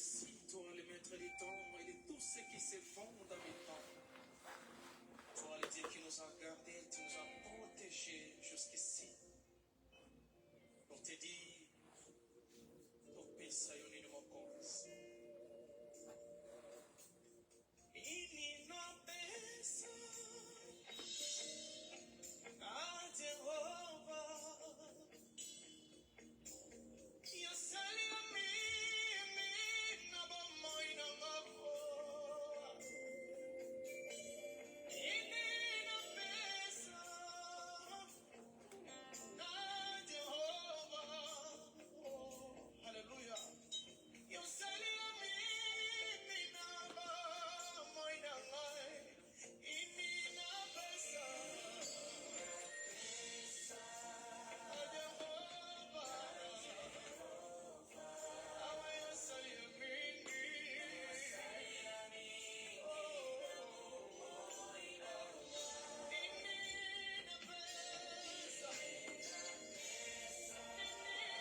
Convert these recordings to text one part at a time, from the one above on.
Merci, toi, le maître du temps et de tout ce qui se font dans le temps. Toi, le Dieu qui nous a gardés, tu nous as protégés jusqu'ici. Pour te dire, pour penser à une mokozi. Ini no pesa a Jehovah. Yosali mimi na bomoy na ngako. Ini no pesa a Jehovah. Oh, hallelujah. Yosali mimi na bomoy na ngako. Ini no pesa a Jehovah.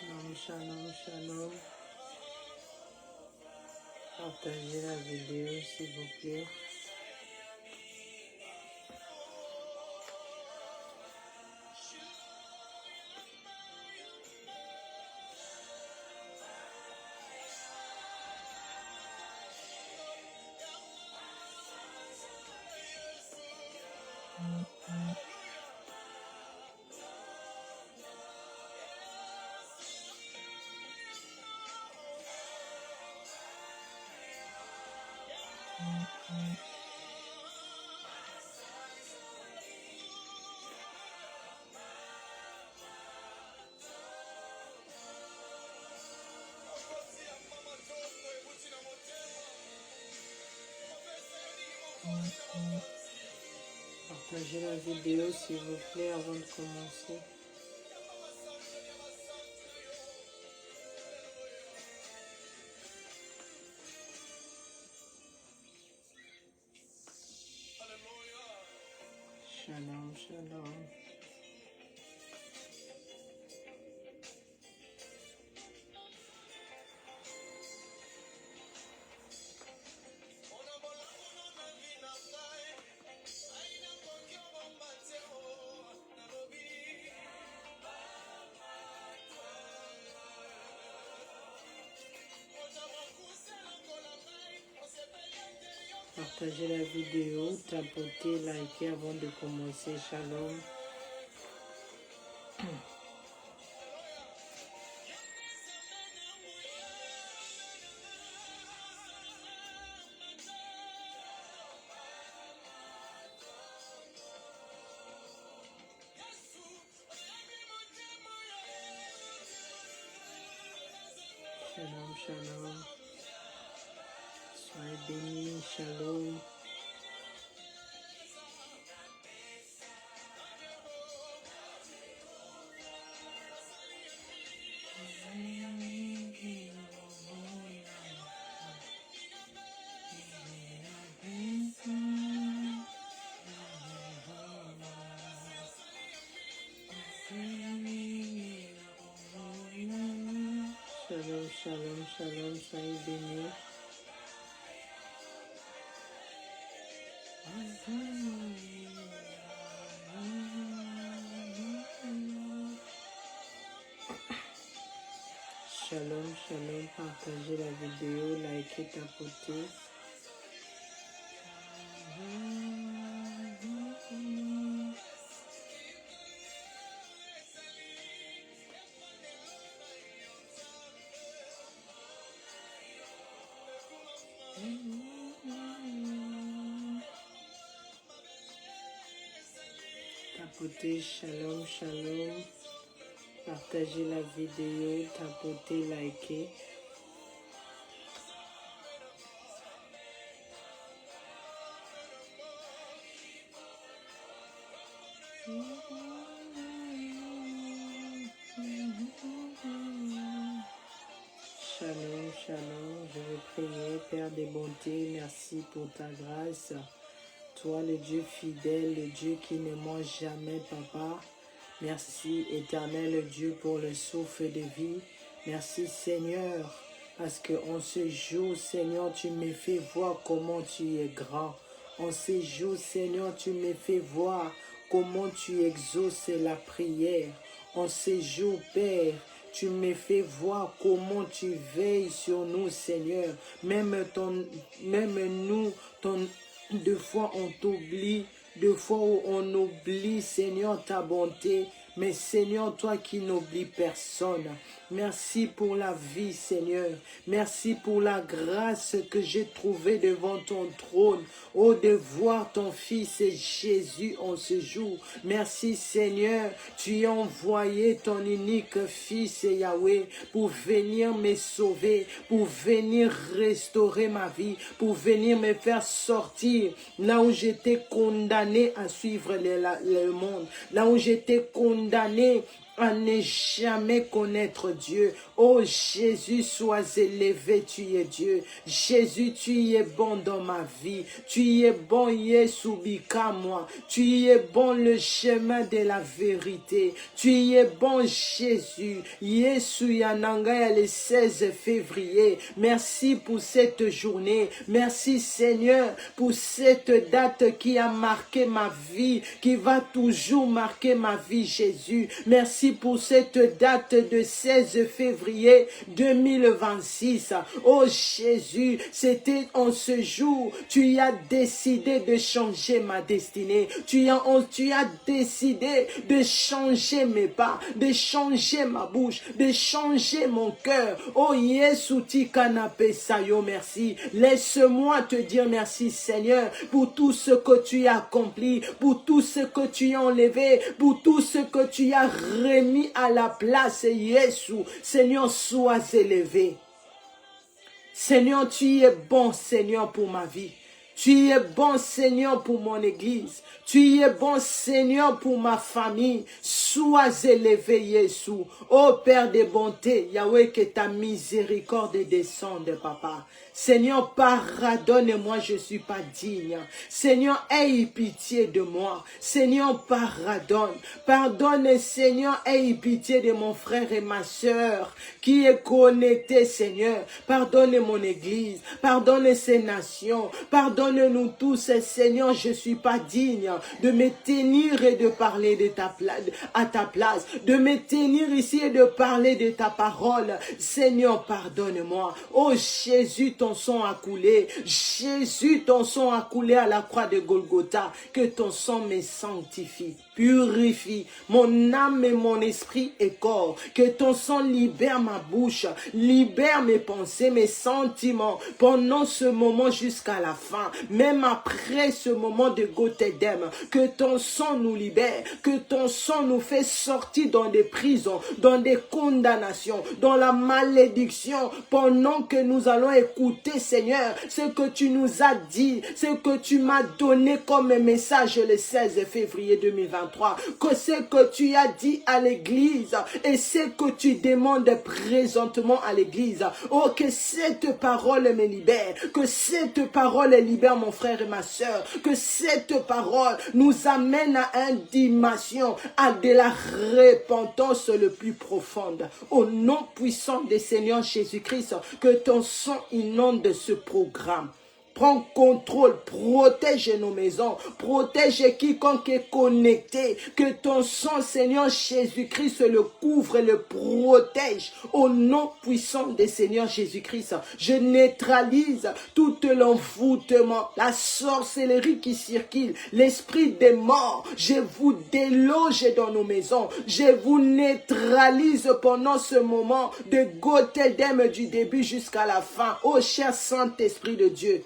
Shalom, shalom, shalom. Partagez la vidéo s'il vous plaît. Partagez la vidéo s'il vous plaît avant de commencer. Shalom, shalom. Partagez la vidéo, tapotez, likez avant de commencer. Shalom. Shalom, shalom. Soyez bénis, shalom. Shalom, shalom, shalom, soyez bénis. Shalom, shalom, partagez la vidéo, likez, tapotez. Tapotez, shalom, shalom. Partagez la vidéo, tapotez, likez. Shalom, shalom, je veux prier, Père des bontés, merci pour ta grâce. Toi, le Dieu fidèle, le Dieu qui ne mange jamais, Papa. Merci, éternel Dieu, pour le souffle de vie. Merci, Seigneur, Parce qu'en ce jour, Seigneur, tu me fais voir comment tu es grand. En ce jour, Seigneur, tu me fais voir comment tu exauces la prière. En ce jour, Père, tu me fais voir comment tu veilles sur nous, Seigneur. Même nous, deux fois on t'oublie, deux fois où on oublie, Seigneur, ta bonté. Mais Seigneur, toi qui n'oublies personne, merci pour la vie, Seigneur. Merci pour la grâce que j'ai trouvée devant ton trône. Oh, de voir ton Fils Jésus en ce jour. Merci, Seigneur. Tu as envoyé ton unique Fils, Yahweh, pour venir me sauver, pour venir restaurer ma vie, pour venir me faire sortir là où j'étais condamné à suivre le monde, là où j'étais condamné à ne jamais connaître Dieu. Oh Jésus, sois élevé, tu es Dieu. Jésus, tu es bon dans ma vie. Tu es bon, Yesubika moi. Tu es bon le chemin de la vérité. Tu es bon Jésus. Yesu Yananga le 16 février. Merci pour cette journée. Merci Seigneur pour cette date qui a marqué ma vie, qui va toujours marquer ma vie, Jésus. Merci pour cette date de 16 février 2026. Oh Jésus, c'était en ce jour, tu as décidé de changer ma destinée. Tu as décidé de changer mes pas, de changer ma bouche, de changer mon cœur. Oh Yesu Tikanape Sayo, merci. Laisse-moi te dire merci Seigneur pour tout ce que tu as accompli, pour tout ce que tu as enlevé, pour tout ce que tu as remis à la place, Yesu. Seigneur, sois élevé. Seigneur, tu es bon, Seigneur, pour ma vie. Tu es bon, Seigneur, pour mon église. Tu es bon, Seigneur, pour ma famille. Sois élevé, Yesu. Ô Père de bonté, Yahweh, que ta miséricorde descende, Papa. Seigneur, pardonne-moi, je ne suis pas digne. Seigneur, aie pitié de moi. Seigneur, pardonne. Pardonne, Seigneur, aie pitié de mon frère et ma soeur qui est connecté, Seigneur. Pardonne mon église. Pardonne ces nations. Pardonne-nous tous, Seigneur, je ne suis pas digne de me tenir et de parler de à ta place. De me tenir ici et de parler de ta parole. Seigneur, pardonne-moi. Oh Jésus, ton sang a coulé. Jésus, ton sang a coulé à la croix de Golgotha. Que ton sang me sanctifie, purifie mon âme et mon esprit et corps. Que ton sang libère ma bouche, libère mes pensées, mes sentiments pendant ce moment jusqu'à la fin. Même après ce moment de Gothedem, que ton sang nous libère, que ton sang nous fait sortir dans des prisons, dans des condamnations, dans la malédiction, pendant que nous allons écouter, Seigneur, ce que tu nous as dit, ce que tu m'as donné comme message le 16 février 2023, que ce que tu as dit à l'église et ce que tu demandes présentement à l'église. Oh, que cette parole me libère, que cette parole libère mon frère et ma soeur, que cette parole nous amène à une dimension, à de la repentance le plus profonde. Au nom puissant du Seigneur Jésus-Christ, que ton sang inonde ce programme. Prends contrôle, protège nos maisons, protège quiconque est connecté. Que ton sang, Seigneur Jésus-Christ, le couvre et le protège. Au nom puissant du Seigneur Jésus-Christ, je neutralise tout l'envoûtement, la sorcellerie qui circule, l'esprit des morts. Je vous déloge dans nos maisons. Je vous neutralise pendant ce moment de Gothedem du début jusqu'à la fin. Ô cher Saint-Esprit de Dieu,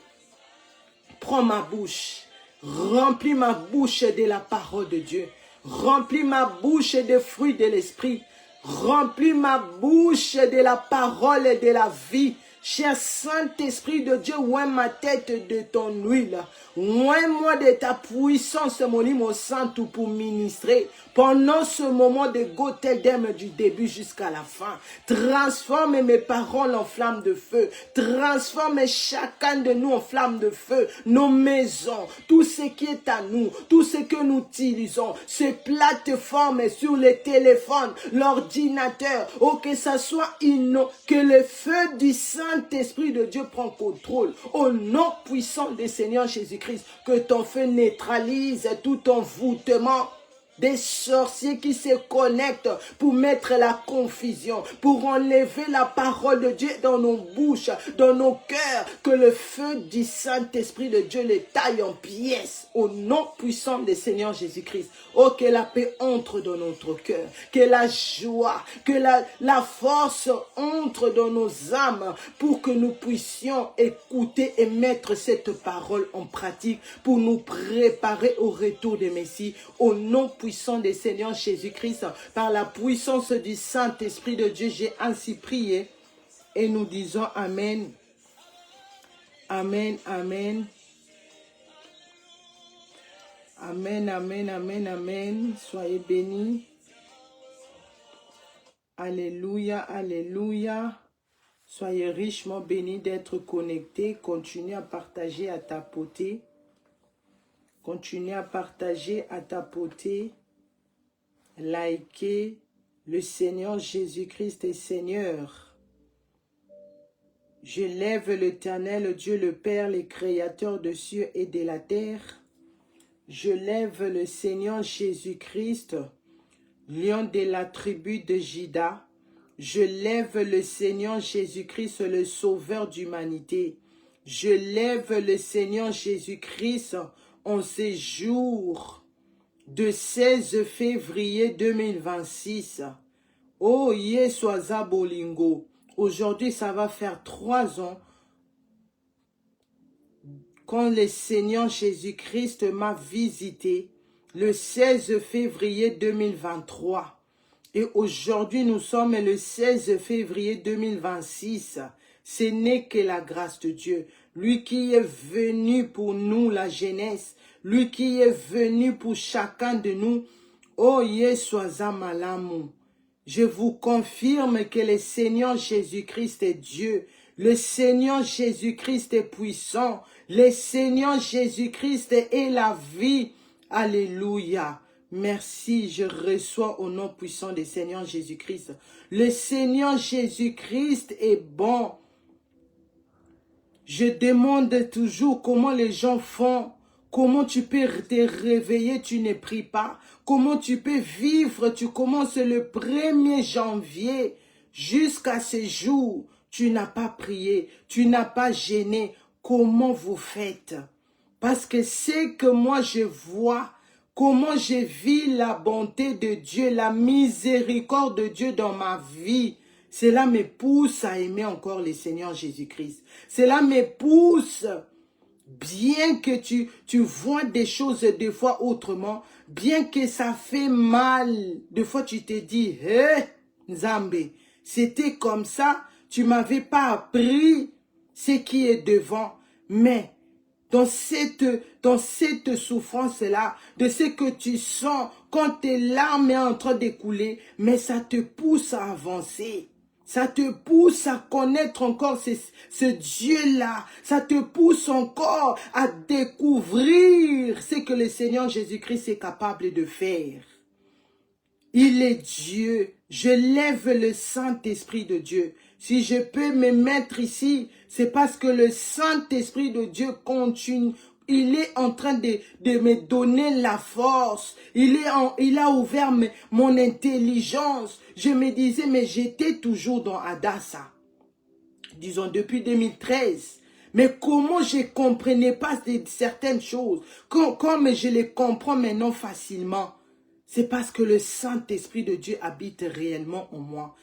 prends ma bouche, remplis ma bouche de la parole de Dieu, remplis ma bouche des fruits de l'esprit, remplis ma bouche de la parole et de la vie. Cher Saint-Esprit de Dieu, oins ma tête de ton huile, oins-moi de ta puissance, mon lit, mon sang, tout pour ministrer pendant ce moment de Gothedem du début jusqu'à la fin. Transforme mes paroles en flammes de feu, transforme chacun de nous en flammes de feu, nos maisons, tout ce qui est à nous, tout ce que nous utilisons, ces plateformes sur les téléphones, l'ordinateur, oh que ça soit que le feu du Saint Saint-Esprit de Dieu prend contrôle. Au nom puissant du Seigneur Jésus-Christ, que ton feu neutralise tout envoûtement des sorciers qui se connectent pour mettre la confusion, pour enlever la parole de Dieu dans nos bouches, dans nos cœurs, que le feu du Saint-Esprit de Dieu les taille en pièces, au nom puissant du Seigneur Jésus-Christ. Oh, que la paix entre dans notre cœur, que la joie, que la force entre dans nos âmes, pour que nous puissions écouter et mettre cette parole en pratique, pour nous préparer au retour de Messie, au nom puissant du Seigneur Jésus-Christ, par la puissance du Saint-Esprit de Dieu, j'ai ainsi prié et nous disons Amen. Amen, Amen. Amen, Amen, Amen, Amen. Soyez bénis. Alléluia, Alléluia. Soyez richement bénis d'être connectés. Continuez à partager, à tapoter. Continuez à partager, à tapoter. Likez. Le Seigneur Jésus-Christ est Seigneur. Je lève l'Éternel, Dieu le Père, le Créateur des cieux et de la terre. Je lève le Seigneur Jésus-Christ, lion de la tribu de Juda. Je lève le Seigneur Jésus-Christ, le Sauveur d'humanité. Je lève le Seigneur Jésus-Christ en ces jours de 16 février 2026. Oh, Yeswaza Bolingo. Aujourd'hui, ça va faire 3 ans quand le Seigneur Jésus-Christ m'a visité, le 16 février 2023. Et aujourd'hui, nous sommes le 16 février 2026. Ce n'est que la grâce de Dieu. Lui qui est venu pour nous, la jeunesse. Lui qui est venu pour chacun de nous. Oh, Yeswaza Malamu. Je vous confirme que le Seigneur Jésus-Christ est Dieu. Le Seigneur Jésus-Christ est puissant. Le Seigneur Jésus-Christ est la vie. Alléluia. Merci, je reçois au nom puissant du Seigneur Jésus-Christ. Le Seigneur Jésus-Christ est bon. Je demande toujours comment les gens font. Comment tu peux te réveiller, tu ne pries pas. Comment tu peux vivre, tu commences le 1er janvier jusqu'à ce jour. Tu n'as pas prié, tu n'as pas jeûné. Comment vous faites? Parce que c'est que moi je vois, comment je vis la bonté de Dieu, la miséricorde de Dieu dans ma vie. Cela me pousse à aimer encore le Seigneur Jésus-Christ. Cela me pousse, bien que tu vois des choses des fois autrement, bien que ça fait mal, des fois tu te dis, hé, Nzambe, c'était comme ça, tu m'avais pas appris ce qui est devant, mais dans cette souffrance-là, de ce que tu sens, quand tes larmes sont en train d'écouler, mais ça te pousse à avancer. Ça te pousse à connaître encore ce Dieu-là. Ça te pousse encore à découvrir ce que le Seigneur Jésus-Christ est capable de faire. Il est Dieu. Je lève le Saint-Esprit de Dieu. Si je peux me mettre ici, c'est parce que le Saint-Esprit de Dieu continue. Il est en train de me donner la force. Il a ouvert mon intelligence. Je me disais, mais j'étais toujours dans Adassa. Disons, depuis 2013. Mais comment je ne comprenais pas certaines choses. Comme je les comprends maintenant facilement. C'est parce que le Saint-Esprit de Dieu habite réellement en moi.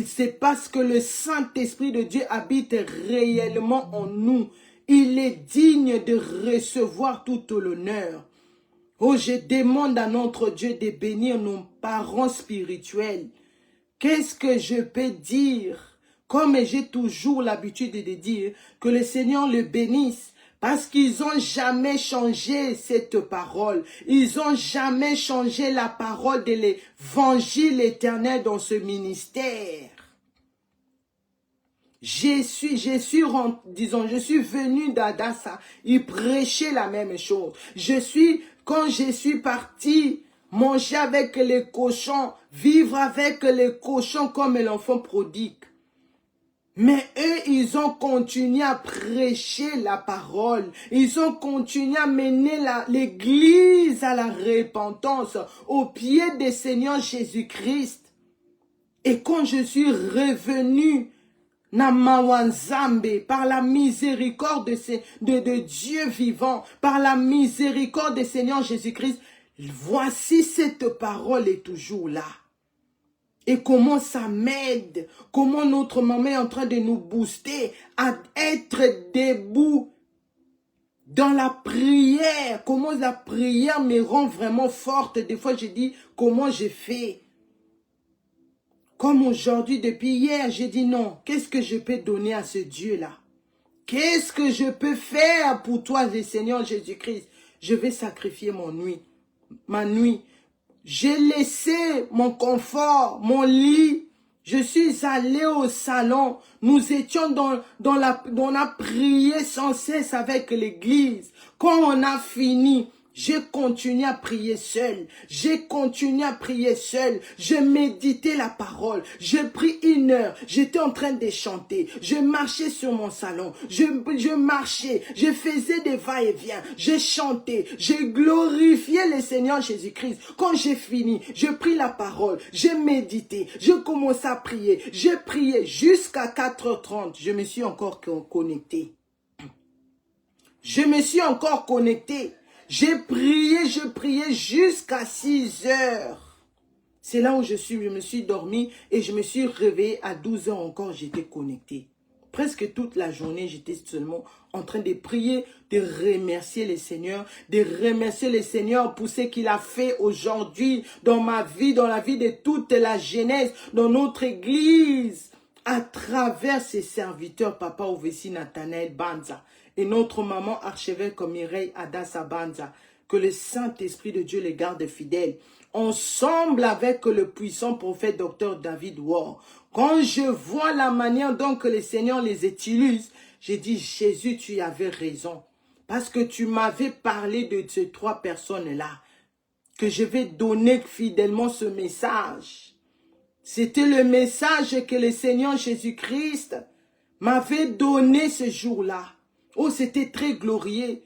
C'est parce que le Saint-Esprit de Dieu habite réellement en nous. Il est digne de recevoir tout l'honneur. Oh, je demande à notre Dieu de bénir nos parents spirituels. Qu'est-ce que je peux dire? Comme j'ai toujours l'habitude de dire, que le Seigneur le bénisse. Parce qu'ils n'ont jamais changé cette parole. Ils n'ont jamais changé la parole de l'évangile éternel dans ce ministère. Je suis venu d'Adassa. Ils prêchaient la même chose. Quand je suis parti manger avec les cochons, vivre avec les cochons comme l'enfant prodigue. Mais eux, ils ont continué à prêcher la parole. Ils ont continué à mener l'église à la repentance au pied du Seigneur Jésus-Christ. Et quand je suis revenu Namawanzambe, par la miséricorde de Dieu vivant, par la miséricorde du Seigneur Jésus-Christ, voici cette parole est toujours là. Et comment ça m'aide, comment notre maman est en train de nous booster à être debout dans la prière, comment la prière me rend vraiment forte. Des fois je dis comment j'ai fait. Comme aujourd'hui, depuis hier, j'ai dit non, qu'est-ce que je peux donner à ce Dieu-là? Qu'est-ce que je peux faire pour toi, le Seigneur Jésus-Christ? Je vais sacrifier ma nuit. J'ai laissé mon confort, mon lit. Je suis allé au salon. Nous étions on a prié sans cesse avec l'église. Quand on a fini, j'ai continué à prier seul. J'ai continué à prier seul. Je méditais la parole. J'ai pris 1 heure. J'étais en train de chanter. Je marchais sur mon salon. Je marchais. Je faisais des va-et-vient. J'ai chanté. J'ai glorifié le Seigneur Jésus-Christ. Quand j'ai fini, j'ai pris la parole. J'ai médité. J'ai commencé à prier. J'ai prié jusqu'à 4h30. Je me suis encore connecté. Je me suis encore connecté. J'ai prié jusqu'à 6h. C'est là où je me suis dormi et je me suis réveillé à 12h encore, j'étais connecté. Presque toute la journée, j'étais seulement en train de prier, de remercier le Seigneur pour ce qu'il a fait aujourd'hui dans ma vie, dans la vie de toute la jeunesse, dans notre église, à travers ses serviteurs, Papa Ovessi Nathanaël Banza. Et notre maman archevêque Mireille Adassa Banza, que le Saint-Esprit de Dieu les garde fidèles, ensemble avec le puissant prophète Dr David Ward. Quand je vois la manière dont que le Seigneur les utilise, j'ai dit, Jésus, tu avais raison. Parce que tu m'avais parlé de ces 3 personnes-là, que je vais donner fidèlement ce message. C'était le message que le Seigneur Jésus-Christ m'avait donné ce jour-là. Oh, c'était très glorieux.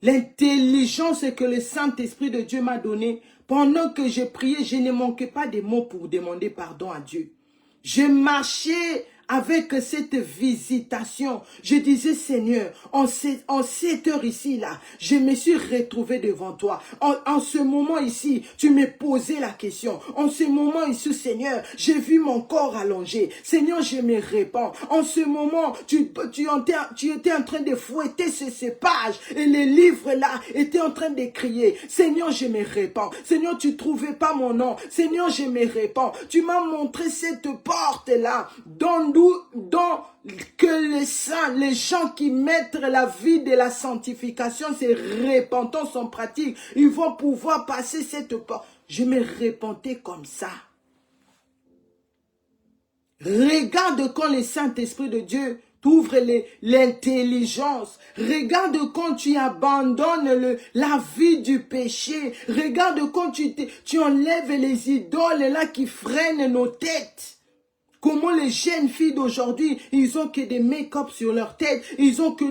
L'intelligence que le Saint-Esprit de Dieu m'a donnée. Pendant que je priais, je ne manquais pas de mots pour demander pardon à Dieu. Je marchais avec cette visitation. Je disais, Seigneur, en cette heure ici, là, je me suis retrouvé devant toi. En ce moment ici, tu me posais la question. En ce moment ici, Seigneur, j'ai vu mon corps allongé. Seigneur, je me répands. En ce moment, tu étais en train de fouetter ces pages et les livres là étaient en train de crier. Seigneur, je me répands. Seigneur, tu ne trouvais pas mon nom. Seigneur, je me répands. Tu m'as montré cette porte là, dont que les saints, les gens qui mettent la vie de la sanctification, c'est repentance en pratique, ils vont pouvoir passer cette porte. Je me repentais comme ça. Regarde quand le Saint-Esprit de Dieu t'ouvre l'intelligence. Regarde quand tu abandonnes la vie du péché. Regarde quand tu enlèves les idoles là qui freinent nos têtes. Comment les jeunes filles d'aujourd'hui, ils ont que des make-up sur leur tête, ils ont que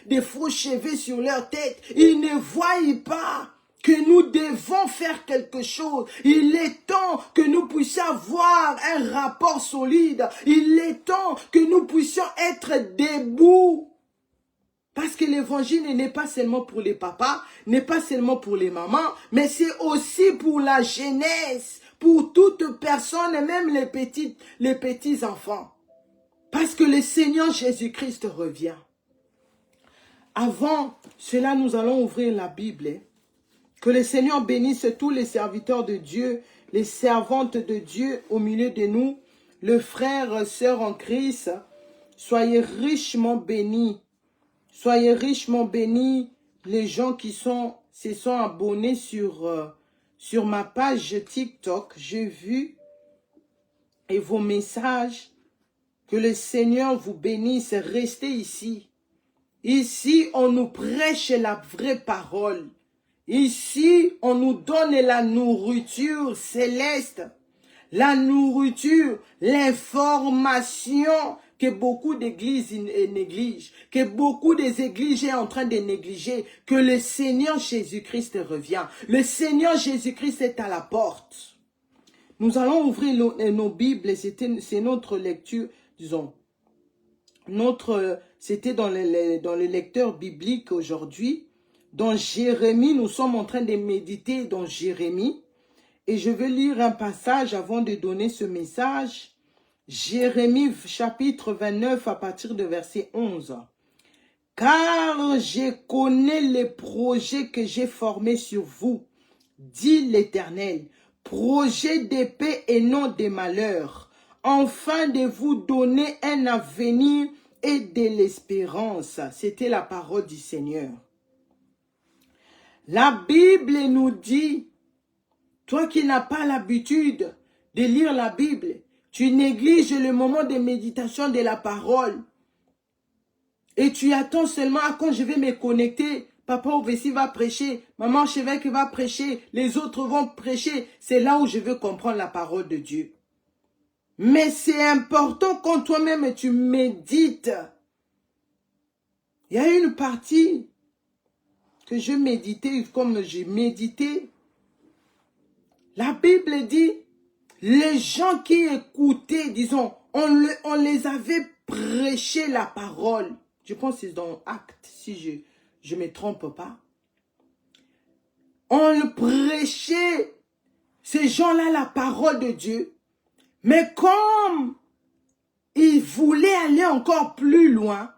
des faux cheveux sur leur tête. Ils ne voient pas que nous devons faire quelque chose. Il est temps que nous puissions avoir un rapport solide. Il est temps que nous puissions être debout. Parce que l'évangile n'est pas seulement pour les papas, n'est pas seulement pour les mamans, mais c'est aussi pour la jeunesse, pour toute personne, même les petits enfants. Parce que le Seigneur Jésus-Christ revient. Avant cela, nous allons ouvrir la Bible. Que le Seigneur bénisse tous les serviteurs de Dieu, les servantes de Dieu au milieu de nous, les frères et sœurs en Christ. Soyez richement bénis. Soyez richement bénis les gens qui se sont abonnés sur ma page TikTok. J'ai vu et vos messages. Que le Seigneur vous bénisse. Restez ici. Ici, on nous prêche la vraie parole. Ici, on nous donne la nourriture céleste. La nourriture, l'information que beaucoup d'églises négligent, que beaucoup des églises sont en train de négliger, que le Seigneur Jésus-Christ revient. Le Seigneur Jésus-Christ est à la porte. Nous allons ouvrir nos Bibles, c'est notre lecture, disons, c'était dans le lecteur biblique aujourd'hui. Dans Jérémie, nous sommes en train de méditer dans Jérémie. Et je vais lire un passage avant de donner ce message. Jérémie chapitre 29 à partir de verset 11. Car je connais les projets que j'ai formés sur vous, dit l'Éternel, projets de paix et non de malheur, afin de vous donner un avenir et de l'espérance. C'était la parole du Seigneur. La Bible nous dit, toi qui n'as pas l'habitude de lire la Bible, tu négliges le moment de méditation de la parole. Et tu attends seulement quand je vais me connecter. Papa Ovessi va prêcher, maman Chevêque va prêcher, les autres vont prêcher. C'est là où je veux comprendre la parole de Dieu. Mais c'est important quand toi-même tu médites. Il y a une partie que je méditais, comme j'ai médité. La Bible dit, les gens qui écoutaient, disons, on les avait prêché la parole. Je pense que c'est dans Actes, si je ne me trompe pas. On prêchait, ces gens-là, la parole de Dieu. Mais comme ils voulaient aller encore plus loin,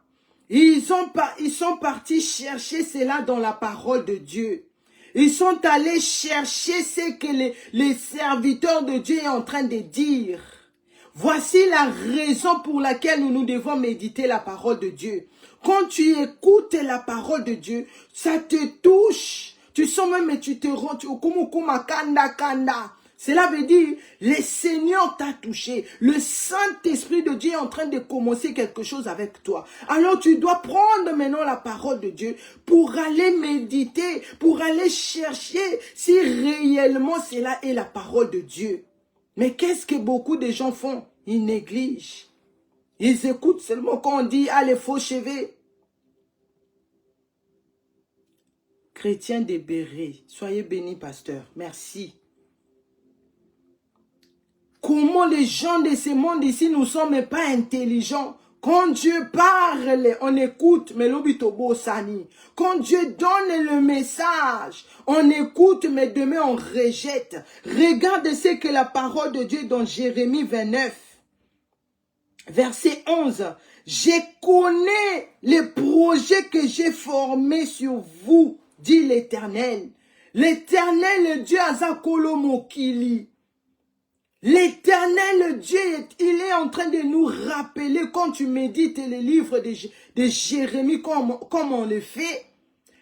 ils sont partis chercher cela dans la parole de Dieu. Ils sont allés chercher ce que les serviteurs de Dieu sont en train de dire. Voici la raison pour laquelle nous devons méditer la parole de Dieu. Quand tu écoutes la parole de Dieu, ça te touche. Tu sens même, tu te rends, kanda. Cela veut dire, le Seigneur t'a touché. Le Saint-Esprit de Dieu est en train de commencer quelque chose avec toi. Alors tu dois prendre maintenant la parole de Dieu pour aller méditer, pour aller chercher si réellement cela est la parole de Dieu. Mais qu'est-ce que beaucoup de gens font? Ils négligent. Ils écoutent seulement quand on dit, ah, les faux cheveux. Chrétien de Béret, soyez bénis, pasteur. Merci. Comment les gens de ce monde ici, nous ne sommes pas intelligents. Quand Dieu parle, on écoute, mais l'obitobo sani. Quand Dieu donne le message, on écoute, mais demain on rejette. Regarde ce que la parole de Dieu dans Jérémie 29, verset 11. Je connais les projets que j'ai formés sur vous, dit l'Éternel. L'Éternel Dieu Azakolo Mokili. L'Éternel Dieu, il est en train de nous rappeler quand tu médites les livres de Jérémie comme on le fait.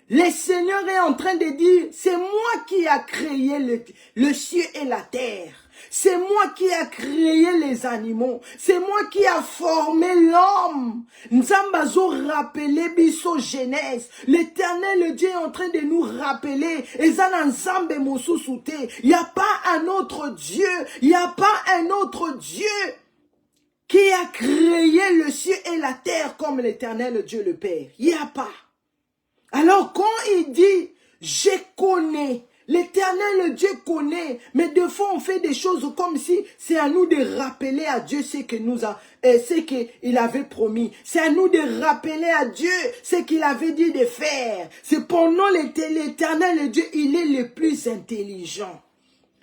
Le Seigneur est en train de dire, c'est moi qui a créé le ciel et la terre. C'est moi qui a créé les animaux. C'est moi qui a formé l'homme. Nzambazo rappelé biso Genèse. L'Éternel Dieu est en train de nous rappeler. Ezana Nzambe mosusute. Il n'y a pas un autre Dieu. Il n'y a pas un autre Dieu qui a créé le ciel et la terre comme l'Éternel Dieu le Père. Il n'y a pas. Alors quand il dit, je connais, l'Éternel Dieu connaît, mais des fois on fait des choses comme si c'est à nous de rappeler à Dieu ce qu'il avait promis. C'est à nous de rappeler à Dieu ce qu'il avait dit de faire. Cependant l'Éternel Dieu, il est le plus intelligent.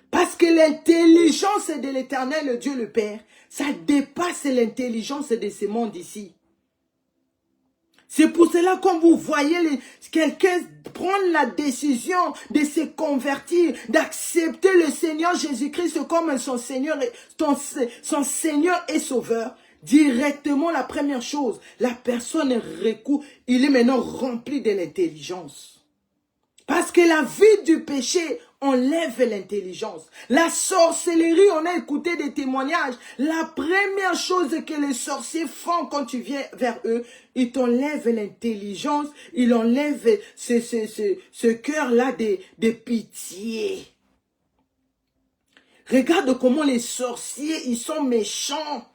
Parce que l'intelligence de l'Éternel Dieu le Père, ça dépasse l'intelligence de ce monde ici. C'est pour cela quand vous voyez quelqu'un prendre la décision de se convertir, d'accepter le Seigneur Jésus-Christ comme son Seigneur et Sauveur, directement la première chose, la personne recourt, il est maintenant rempli de l'intelligence. Parce que la vie du péché enlève l'intelligence. La sorcellerie, on a écouté des témoignages. La première chose que les sorciers font quand tu viens vers eux, ils t'enlèvent l'intelligence, ils enlèvent ce cœur-là de pitié. Regarde comment les sorciers, ils sont méchants.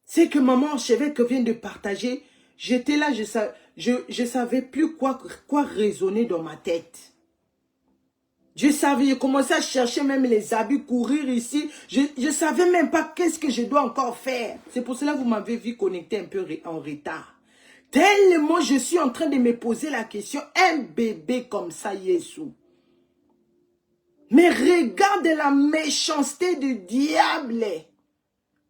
C'est que maman archevêque vient de partager. J'étais là, je savais plus quoi raisonner dans ma tête. Je commençais à chercher même les habits, courir ici. Je savais même pas qu'est-ce que je dois encore faire. C'est pour cela que vous m'avez vu connecter un peu en retard. Tellement je suis en train de me poser la question, un bébé comme ça, Yeshua. Mais regarde la méchanceté du diable.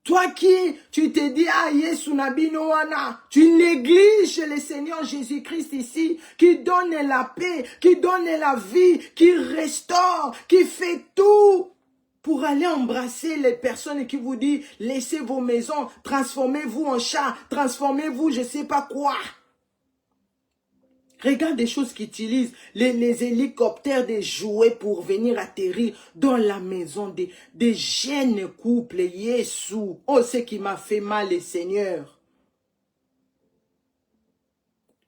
Toi qui, tu te dis, ah, Yesu Nabi Noana, tu négliges le Seigneur Jésus-Christ ici, qui donne la paix, qui donne la vie, qui restaure, qui fait tout pour aller embrasser les personnes qui vous disent, laissez vos maisons, transformez-vous en chat, transformez-vous, je ne sais pas quoi. Regarde des choses qui utilisent les hélicoptères, des jouets pour venir atterrir dans la maison des jeunes couples. Yeshua, oh, ce qui m'a fait mal, le Seigneur.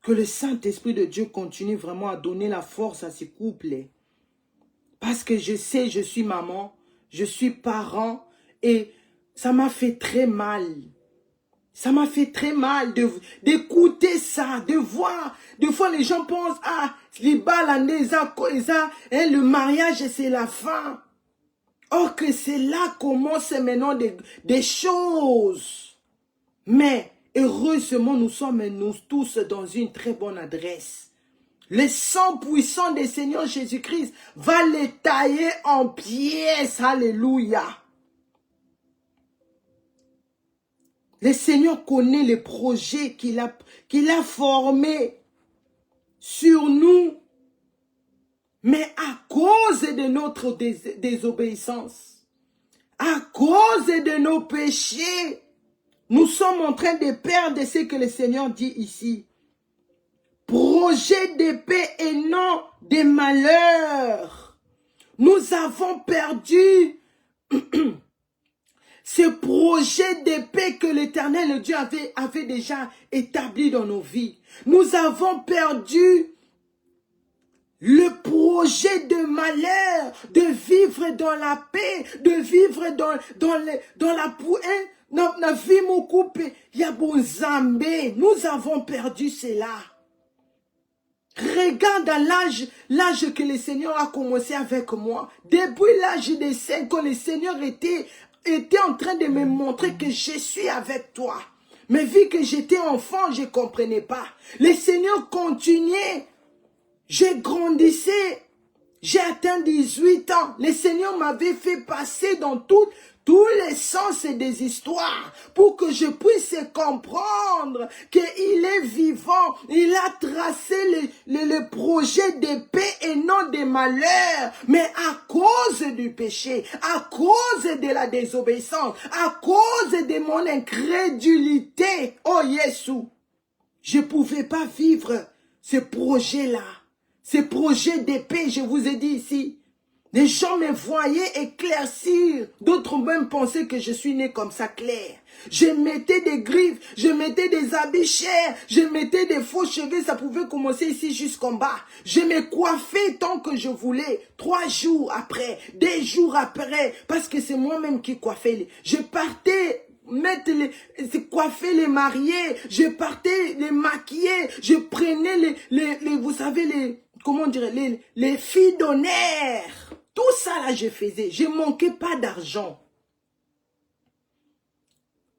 Que le Saint-Esprit de Dieu continue vraiment à donner la force à ces couples. Parce que je sais, je suis maman, je suis parent et ça m'a fait très mal. Ça m'a fait très mal d'écouter ça, de voir. Des fois, les gens pensent, ah, le mariage, c'est la fin. Or que c'est là commencent maintenant des choses. Mais, heureusement, nous sommes nous tous dans une très bonne adresse. Le sang puissant du Seigneur Jésus-Christ va les tailler en pièces. Alléluia. Le Seigneur connaît les projets qu'il a formés sur nous. Mais à cause de notre désobéissance, à cause de nos péchés, nous sommes en train de perdre ce que le Seigneur dit ici. Projet de paix et non de malheur. Nous avons perdu ce projet de paix que l'Éternel Dieu avait déjà établi dans nos vies. Nous avons perdu le projet de malheur, de vivre dans la paix, de vivre dans la vie mon couple. Yabonzambe, nous avons perdu cela. Regarde à l'âge que le Seigneur a commencé avec moi. Depuis l'âge de 5 ans, le Seigneur était en train de me montrer que je suis avec toi. Mais vu que j'étais enfant, je ne comprenais pas. Le Seigneur continuait. J'ai grandissé. J'ai atteint 18 ans. Le Seigneur m'avait fait passer dans tous les sens des histoires pour que je puisse comprendre qu'il est vivant. Il a tracé le projet de paix et non de malheur. Mais à cause du péché, à cause de la désobéissance, à cause de mon incrédulité, oh Yeshua, je ne pouvais pas vivre ce projet-là. Ce projet de paix, je vous ai dit ici. Les gens me voyaient éclaircir. D'autres même pensaient que je suis né comme ça clair. Je mettais des griffes, je mettais des habits chers, je mettais des faux cheveux, ça pouvait commencer ici jusqu'en bas. Je me coiffais tant que je voulais. 3 jours après, 2 jours après, parce que c'est moi-même qui coiffais. Je partais coiffer les mariés, je partais les maquiller, je prenais vous savez, comment dire, les filles d'honneur. Tout ça là je faisais, je manquais pas d'argent.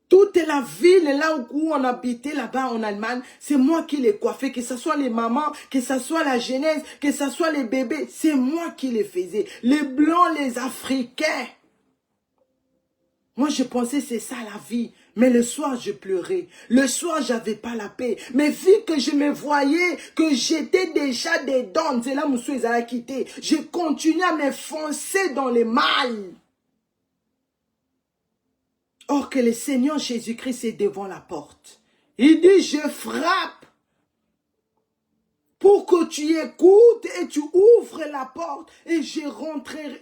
Toute la ville là où on habitait là-bas en Allemagne, c'est moi qui les coiffais, que ce soit les mamans, que ce soit la jeunesse, que ce soit les bébés, c'est moi qui les faisais. Les blancs, les africains. Moi je pensais c'est ça la vie. Mais le soir, je pleurais. Le soir, j'avais pas la paix. Mais vu que je me voyais, que j'étais déjà des dents, c'est là où je suis quitté. Je continuais à m'enfoncer dans le mal. Or que le Seigneur Jésus-Christ est devant la porte. Il dit, je frappe. Pour que tu écoutes et tu ouvres la porte et j'entrerai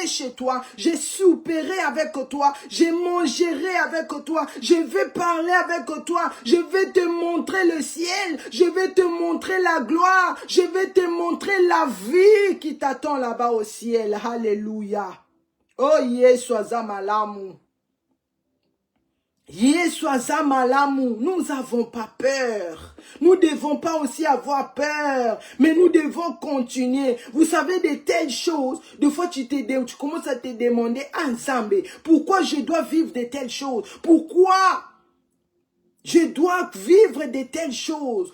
chez toi, je souperai avec toi, je mangerai avec toi, je vais parler avec toi, je vais te montrer le ciel, je vais te montrer la gloire, je vais te montrer la vie qui t'attend là-bas au ciel. Alléluia. Oh Yeshua Zamalamu. Yesu azamalamu, nous n'avons pas peur. Nous ne devons pas aussi avoir peur, mais nous devons continuer. Vous savez de telles choses, des fois tu commences à te demander, Nzambe, pourquoi je dois vivre de telles choses? Pourquoi je dois vivre de telles choses?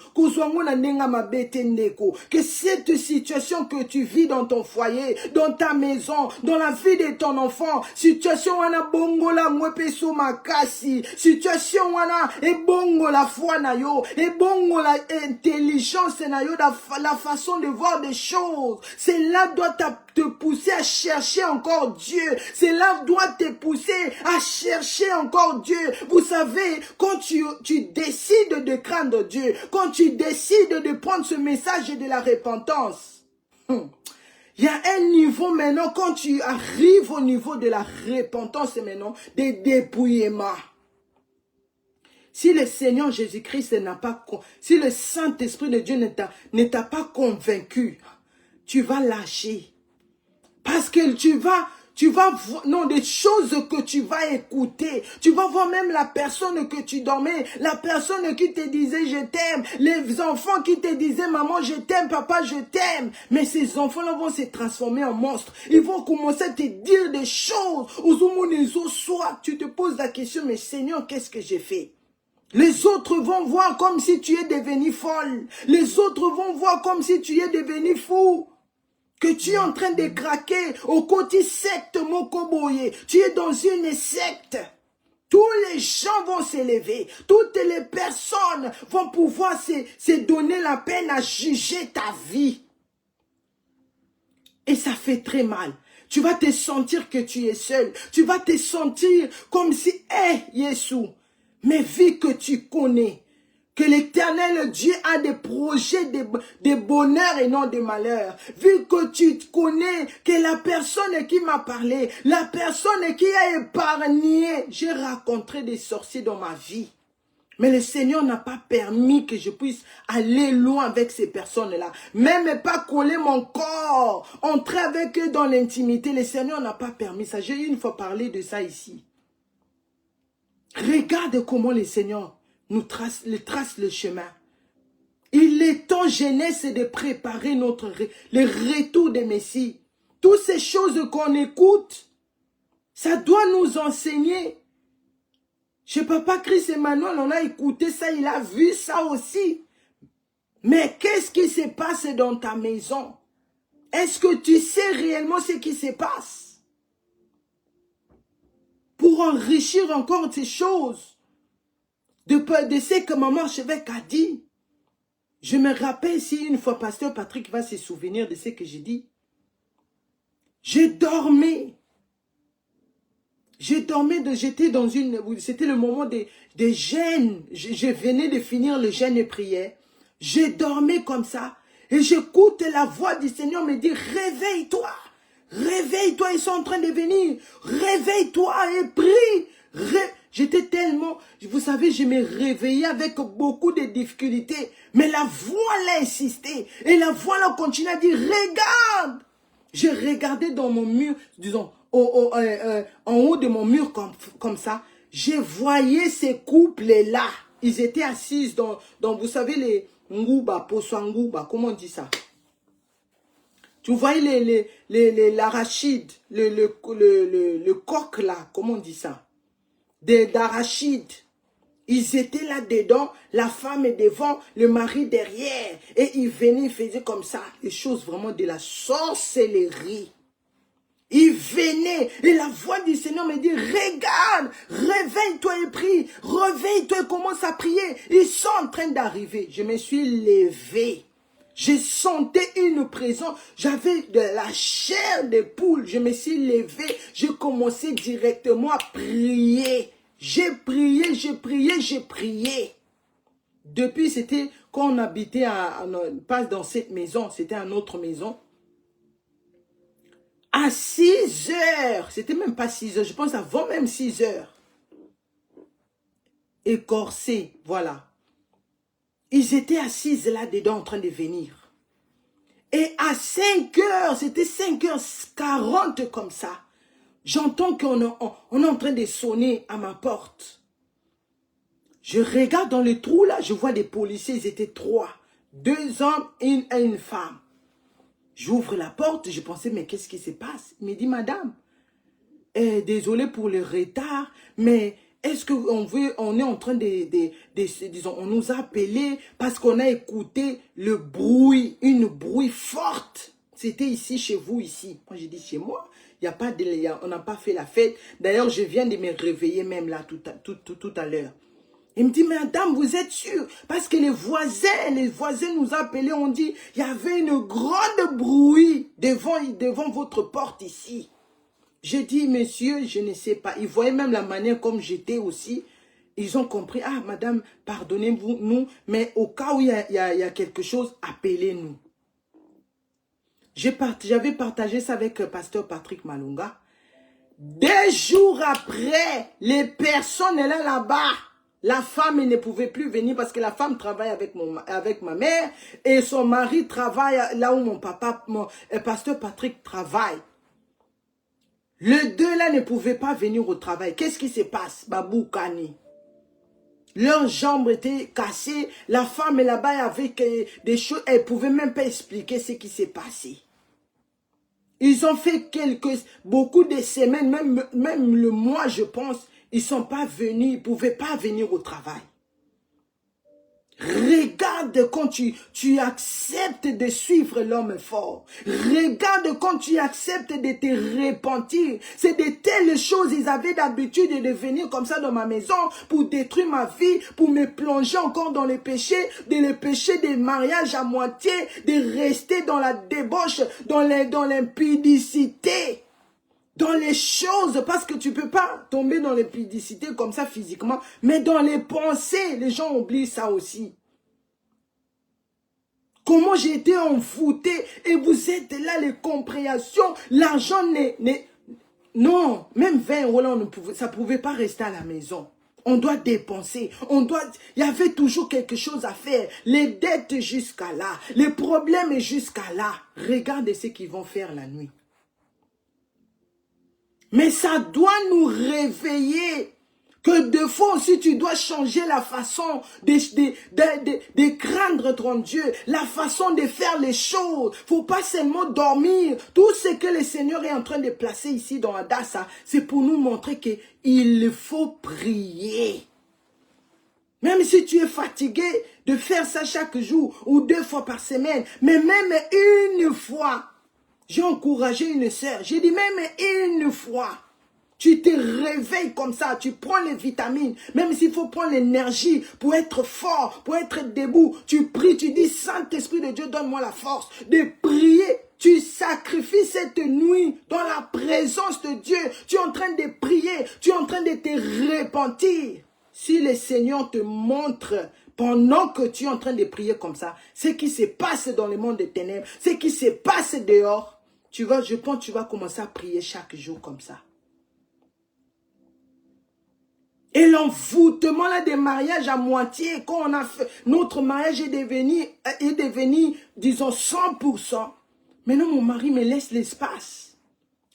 Que cette situation que tu vis dans ton foyer, dans ta maison, dans la vie de ton enfant, situation wana bongo la mwepeso makasi, situation wana e bongo la foi na yo, e bongo la intelligence na yo, la façon de voir des choses. Cela doit te pousser à chercher encore Dieu. Cela doit te pousser à chercher encore Dieu. Vous savez, quand tu décides de craindre Dieu, quand tu décides de prendre ce message de la repentance, il y a un niveau maintenant, quand tu arrives au niveau de la repentance maintenant, des dépouillements. Si le Seigneur Jésus-Christ n'a pas, si le Saint-Esprit de Dieu ne t'a pas convaincu, tu vas lâcher. Parce que tu vas voir, non, des choses que tu vas écouter. Tu vas voir même la personne que tu dormais, la personne qui te disait je t'aime, les enfants qui te disaient maman je t'aime, papa je t'aime. Mais ces enfants-là vont se transformer en monstres. Ils vont commencer à te dire des choses. Soit tu te poses la question, mais Seigneur, qu'est-ce que j'ai fait? Les autres vont voir comme si tu es devenu folle. Les autres vont voir comme si tu es devenu fou. Que tu es en train de craquer au côté secte Mokoboye. Tu es dans une secte. Tous les gens vont s'élever. Toutes les personnes vont pouvoir se donner la peine à juger ta vie. Et ça fait très mal. Tu vas te sentir que tu es seul. Tu vas te sentir comme si, Yesu, mais vu que tu connais que l'Éternel Dieu a des projets de bonheur et non de malheur. Vu que tu connais que la personne qui m'a parlé, la personne qui a épargné, j'ai rencontré des sorciers dans ma vie. Mais le Seigneur n'a pas permis que je puisse aller loin avec ces personnes-là. Même pas coller mon corps, entrer avec eux dans l'intimité. Le Seigneur n'a pas permis ça. J'ai une fois parlé de ça ici. Regarde comment le Seigneur nous trace le chemin. Il est temps, jeunesse, de préparer le retour des Messie. Toutes ces choses qu'on écoute, ça doit nous enseigner. Chez Papa Chris Emmanuel, on a écouté ça, il a vu ça aussi. Mais qu'est-ce qui se passe dans ta maison? Est-ce que tu sais réellement ce qui se passe? Pour enrichir encore ces choses. De ce que maman Archevêque a dit. Je me rappelle si une fois Pasteur Patrick va se souvenir de ce que j'ai dit. Je dormais. J'étais dans une... C'était le moment des jeûnes. Je venais de finir le jeûne et prière. Je dormais comme ça. Et j'écoute la voix du Seigneur me dire, réveille-toi. Réveille-toi, ils sont en train de venir. Réveille-toi et prie. J'étais tellement... Vous savez, je me réveillais avec beaucoup de difficultés. Mais la voix l'a insisté. Et la voix l'a continué à dire, regarde. J'ai regardé dans mon mur, disons, en haut de mon mur comme ça. Je voyais ces couples-là. Ils étaient assis dans vous savez, les Ngouba, Poswangouba, comment on dit ça? Tu voyais l'arachide, le coq là, comment on dit ça? D'arachide. Ils étaient là-dedans, la femme est devant, le mari derrière. Et ils venaient, ils faisaient comme ça, des choses vraiment de la sorcellerie. Ils venaient, et la voix du Seigneur me dit, regarde, réveille-toi et prie, réveille-toi et commence à prier. Ils sont en train d'arriver. Je me suis levé. Je sentais une présence. J'avais de la chair de poule. Je me suis levé. J'ai commencé directement à prier. J'ai prié, j'ai prié, j'ai prié. Depuis, c'était quand on habitait pas dans cette maison, c'était une autre maison. À 6 heures, c'était même pas 6 heures, je pense avant même 6 heures. Écorcés, voilà. Ils étaient assis là-dedans en train de venir. Et à 5 heures, c'était 5h40 comme ça. J'entends qu'on est en train de sonner à ma porte. Je regarde dans le trou là, je vois des policiers, ils étaient 3. 2 hommes et une femme. J'ouvre la porte, je pensais, mais qu'est-ce qui se passe? Il me dit, madame, désolé pour le retard, mais est-ce on est en train disons, on nous a appelé parce qu'on a écouté le bruit, une bruit forte. C'était ici, chez vous, ici. Moi, j'ai dit, chez moi, il y a pas on n'a pas fait la fête. D'ailleurs, je viens de me réveiller même là tout à l'heure. Il me dit, madame, vous êtes sûre? Parce que les voisins nous appelaient, on dit, il y avait une grande bruit devant votre porte ici. J'ai dit, monsieur, je ne sais pas. Ils voyaient même la manière comme j'étais aussi. Ils ont compris, ah, madame, pardonnez-vous, nous, mais au cas où il y a quelque chose, appelez-nous. J'avais partagé ça avec le pasteur Patrick Malunga. 2 jours après, les personnes là-bas, la femme ne pouvait plus venir parce que la femme travaille avec ma mère et son mari travaille là où mon pasteur Patrick travaille. Les 2 là ne pouvaient pas venir au travail. Qu'est-ce qui se passe? Babou Kani. Leurs jambes étaient cassées. La femme là-bas avait des choses. Elle ne pouvait même pas expliquer ce qui s'est passé. Ils ont fait beaucoup de semaines, même le mois, je pense. Ils ne sont pas venus, ils ne pouvaient pas venir au travail. Regarde quand tu acceptes de suivre l'homme fort. Regarde quand tu acceptes de te repentir. C'est de telles choses, ils avaient l'habitude de venir comme ça dans ma maison pour détruire ma vie, pour me plonger encore dans les péchés, des mariages à moitié, de rester dans la débauche, dans l'impudicité. Dans les choses, parce que tu ne peux pas tomber dans l'impudicité comme ça physiquement, mais dans les pensées, les gens oublient ça aussi. Comment j'ai été envoûté et vous êtes là, les compréhensions, l'argent non, même 20 € là, ça ne pouvait pas rester à la maison. On doit dépenser, il y avait toujours quelque chose à faire. Les dettes jusqu'à là, les problèmes jusqu'à là. Regardez ce qu'ils vont faire la nuit. Mais ça doit nous réveiller. Que des fois aussi tu dois changer la façon de craindre ton Dieu. La façon de faire les choses. Faut pas seulement dormir. Tout ce que le Seigneur est en train de placer ici dans Adassa, c'est pour nous montrer qu'il faut prier. Même si tu es fatigué de faire ça chaque jour ou 2 fois par semaine. Mais même une fois. J'ai encouragé une sœur. J'ai dit même une fois. Tu te réveilles comme ça. Tu prends les vitamines. Même s'il faut prendre l'énergie pour être fort, pour être debout. Tu pries, tu dis Saint-Esprit de Dieu, donne-moi la force de prier. Tu sacrifies cette nuit dans la présence de Dieu. Tu es en train de prier. Tu es en train de te repentir. Si le Seigneur te montre pendant que tu es en train de prier comme ça, ce qui se passe dans le monde des ténèbres, ce qui se passe dehors, je pense que tu vas commencer à prier chaque jour comme ça. Et l'envoûtement là des mariages à moitié, quand on a fait, notre mariage est devenu, disons, 100%. Maintenant, mon mari me laisse l'espace.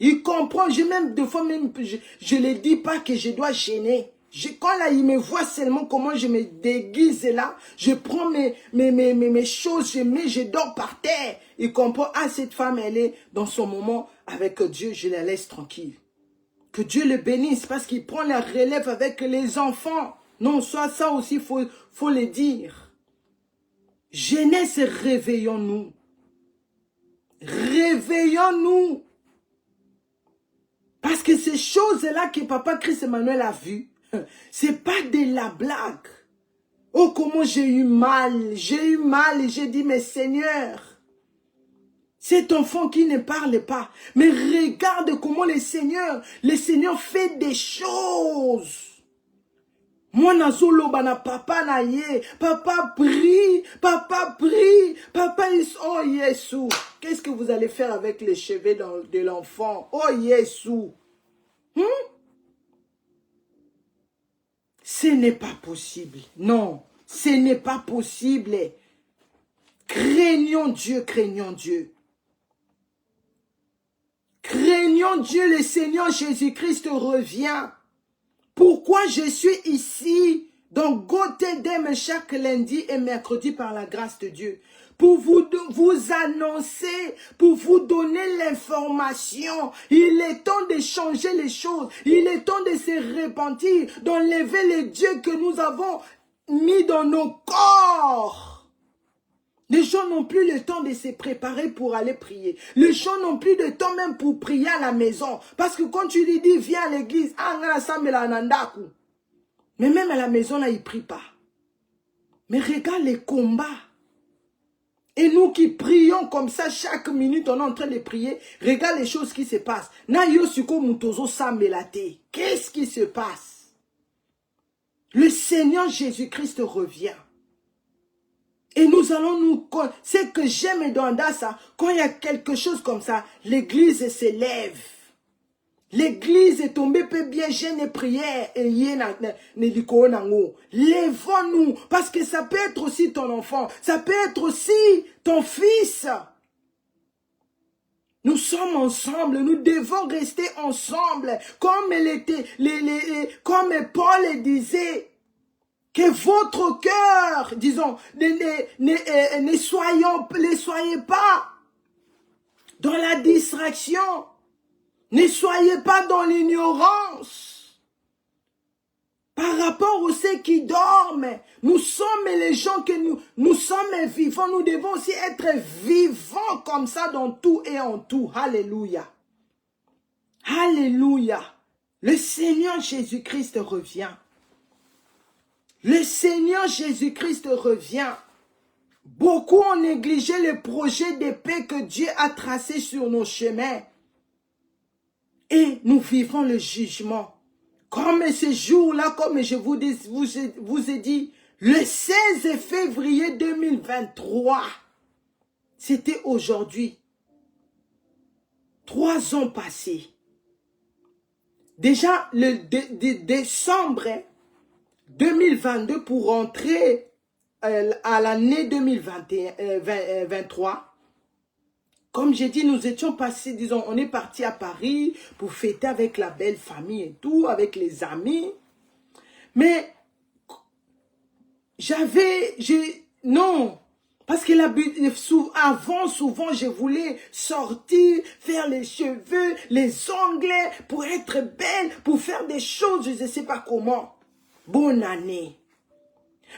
Il comprend, des fois même, je ne dis pas que je dois gêner. Quand là, il me voit seulement comment je me déguise là, je prends mes choses, je dors par terre. Il comprend, ah, cette femme, elle est dans son moment avec Dieu, je la laisse tranquille. Que Dieu le bénisse parce qu'il prend la relève avec les enfants. Non, soit ça aussi, faut le dire. Jeunesse, réveillons-nous. Réveillons-nous. Parce que ces choses-là que Papa Christ Emmanuel a vues, c'est pas de la blague. Oh, comment j'ai eu mal et j'ai dit, mais Seigneur, cet enfant qui ne parle pas, mais regarde comment le Seigneur fait des choses. Moi, nazolo bana papa na ye, papa prie, papa, oh Jésus, qu'est-ce que vous allez faire avec les cheveux de l'enfant? Oh Jésus. Ce n'est pas possible. Non, ce n'est pas possible. Craignons Dieu, craignons Dieu. Craignons Dieu, le Seigneur Jésus-Christ revient. Pourquoi je suis ici Donc, go tell them chaque lundi et mercredi par la grâce de Dieu. Pour vous annoncer, pour vous donner l'information. Il est temps de changer les choses. Il est temps de se repentir, d'enlever les dieux que nous avons mis dans nos corps. Les gens n'ont plus le temps de se préparer pour aller prier. Les gens n'ont plus de temps même pour prier à la maison. Parce que quand tu lui dis, viens à l'église, mais même à la maison, là, ils ne prient pas. Mais regarde les combats. Et nous qui prions comme ça, chaque minute, on est en train de prier. Regarde les choses qui se passent. Qu'est-ce qui se passe? Le Seigneur Jésus-Christ revient. Et nous allons ce que j'aime dans ça, quand il y a quelque chose comme ça, l'église s'élève. L'église est tombée peu bien, jeûne et prière. Et lèvons-nous. Parce que ça peut être aussi ton enfant. Ça peut être aussi ton fils. Nous sommes ensemble. Nous devons rester ensemble. Comme comme Paul disait. Que votre cœur, disons, ne soyez pas dans la distraction. Ne soyez pas dans l'ignorance. Par rapport aux ceux qui dorment, nous sommes les gens que nous sommes vivants. Nous devons aussi être vivants comme ça dans tout et en tout. Alléluia. Alléluia. Le Seigneur Jésus-Christ revient. Le Seigneur Jésus-Christ revient. Beaucoup ont négligé le projet de paix que Dieu a tracé sur nos chemins. Et nous vivons le jugement. Comme ce jour-là, comme je vous ai dit, le 16 février 2023, c'était aujourd'hui. 3 ans passés. Déjà, le décembre 2022 pour rentrer à l'année 2023. Comme j'ai dit, nous étions passés, disons, on est parti à Paris pour fêter avec la belle famille et tout, avec les amis. Mais non, parce que avant, souvent, je voulais sortir, faire les cheveux, les ongles, pour être belle, pour faire des choses, je ne sais pas comment. Bonne année.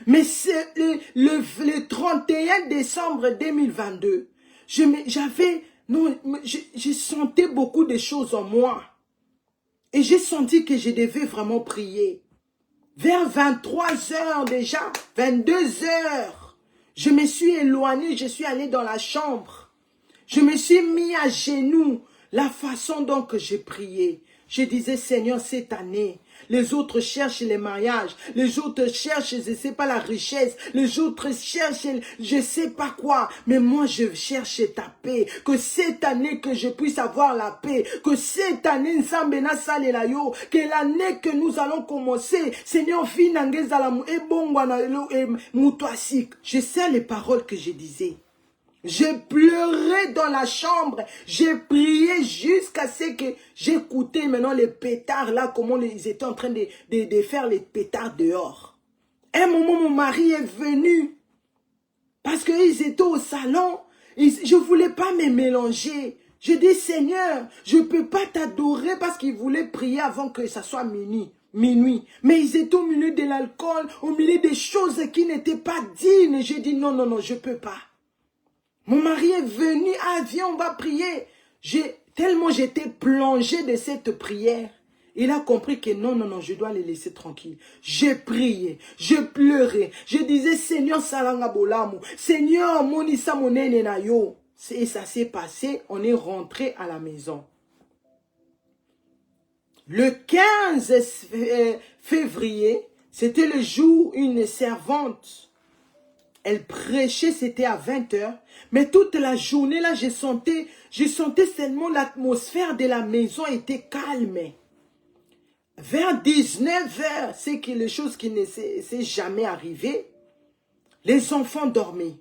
Mais c'est le 31 décembre 2022, je sentais beaucoup de choses en moi. Et j'ai senti que je devais vraiment prier. Vers 23 h déjà, 22 h, je me suis éloignée, je suis allée dans la chambre. Je me suis mis à genoux. La façon dont j'ai prié. Je disais, Seigneur, cette année, les autres cherchent les mariages, les autres cherchent, je ne sais pas, la richesse, les autres cherchent, je ne sais pas quoi, mais moi je cherche ta paix, que cette année que je puisse avoir la paix, que cette année, que l'année que nous allons commencer, Seigneur, je sais les paroles que je disais. J'ai pleuré dans la chambre. J'ai prié jusqu'à ce que j'écoutais maintenant les pétards là, comment ils étaient en train de faire les pétards dehors. Un moment, mon mari est venu. Parce qu'ils étaient au salon. Je ne voulais pas me mélanger. Je dis, Seigneur, je ne peux pas t'adorer parce qu'ils voulaient prier avant que ça soit minuit. Mais ils étaient au milieu de l'alcool, au milieu des choses qui n'étaient pas dignes. J'ai dit, non, non, non, je ne peux pas. Mon mari est venu, viens, on va prier. Tellement j'étais plongée de cette prière. Il a compris que non, non, non, je dois les laisser tranquilles. J'ai prié, je pleurais. Je disais, Seigneur, salanga bolamu. Seigneur, monisa monene na yo. Et ça s'est passé, on est rentré à la maison. Le 15 février, c'était le jour où une servante, elle prêchait, c'était à 20 h. Mais toute la journée, là, je sentais seulement l'atmosphère de la maison était calme. Vers 19 h, c'est quelque chose qui ne s'est jamais arrivé. Les enfants dormaient.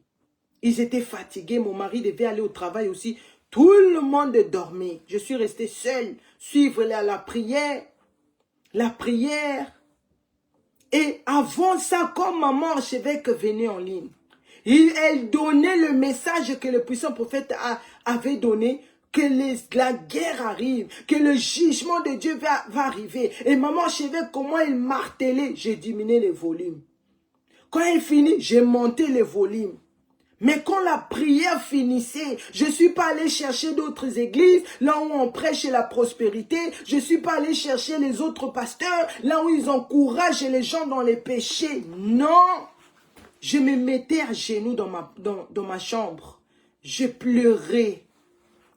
Ils étaient fatigués. Mon mari devait aller au travail aussi. Tout le monde dormait. Je suis restée seule, suivre la prière. La prière. Et avant ça, quand maman archevêque venait en ligne, elle donnait le message que le puissant prophète avait donné, que la guerre arrive, que le jugement de Dieu va arriver. Et maman archevêque, comment elle martelait, j'ai diminué les volumes. Quand elle finit, j'ai monté les volumes. Mais quand la prière finissait, je ne suis pas allé chercher d'autres églises, là où on prêche la prospérité. Je ne suis pas allé chercher les autres pasteurs, là où ils encouragent les gens dans les péchés. Non! Je me mettais à genoux dans ma chambre. Je pleurais.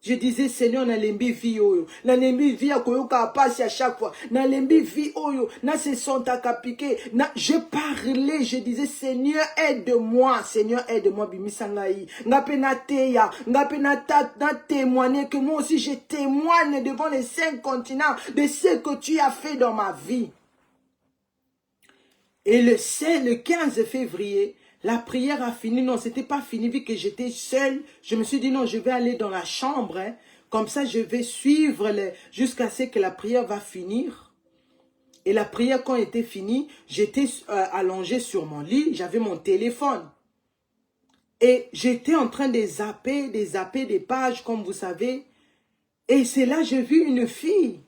Je disais, Seigneur, nalembi vi oyo. Nalembi vi akoyoka apasi à chaque fois. Nalembi vi oyo. Na se sont piqué. Je parlais, je disais, Seigneur, aide-moi. Seigneur, aide-moi, bimisangaï. Ngape na teya. Ngape na témoigner que moi aussi je témoigne devant les 5 continents de ce que tu as fait dans ma vie. Et le 15 février, la prière a fini. Non, c'était pas fini vu que j'étais seule. Je me suis dit non, je vais aller dans la chambre. Hein. Comme ça, je vais suivre jusqu'à ce que la prière va finir. Et la prière, quand elle était finie, j'étais allongée sur mon lit. J'avais mon téléphone. Et j'étais en train de zapper des pages, comme vous savez. Et c'est là que j'ai vu une fille.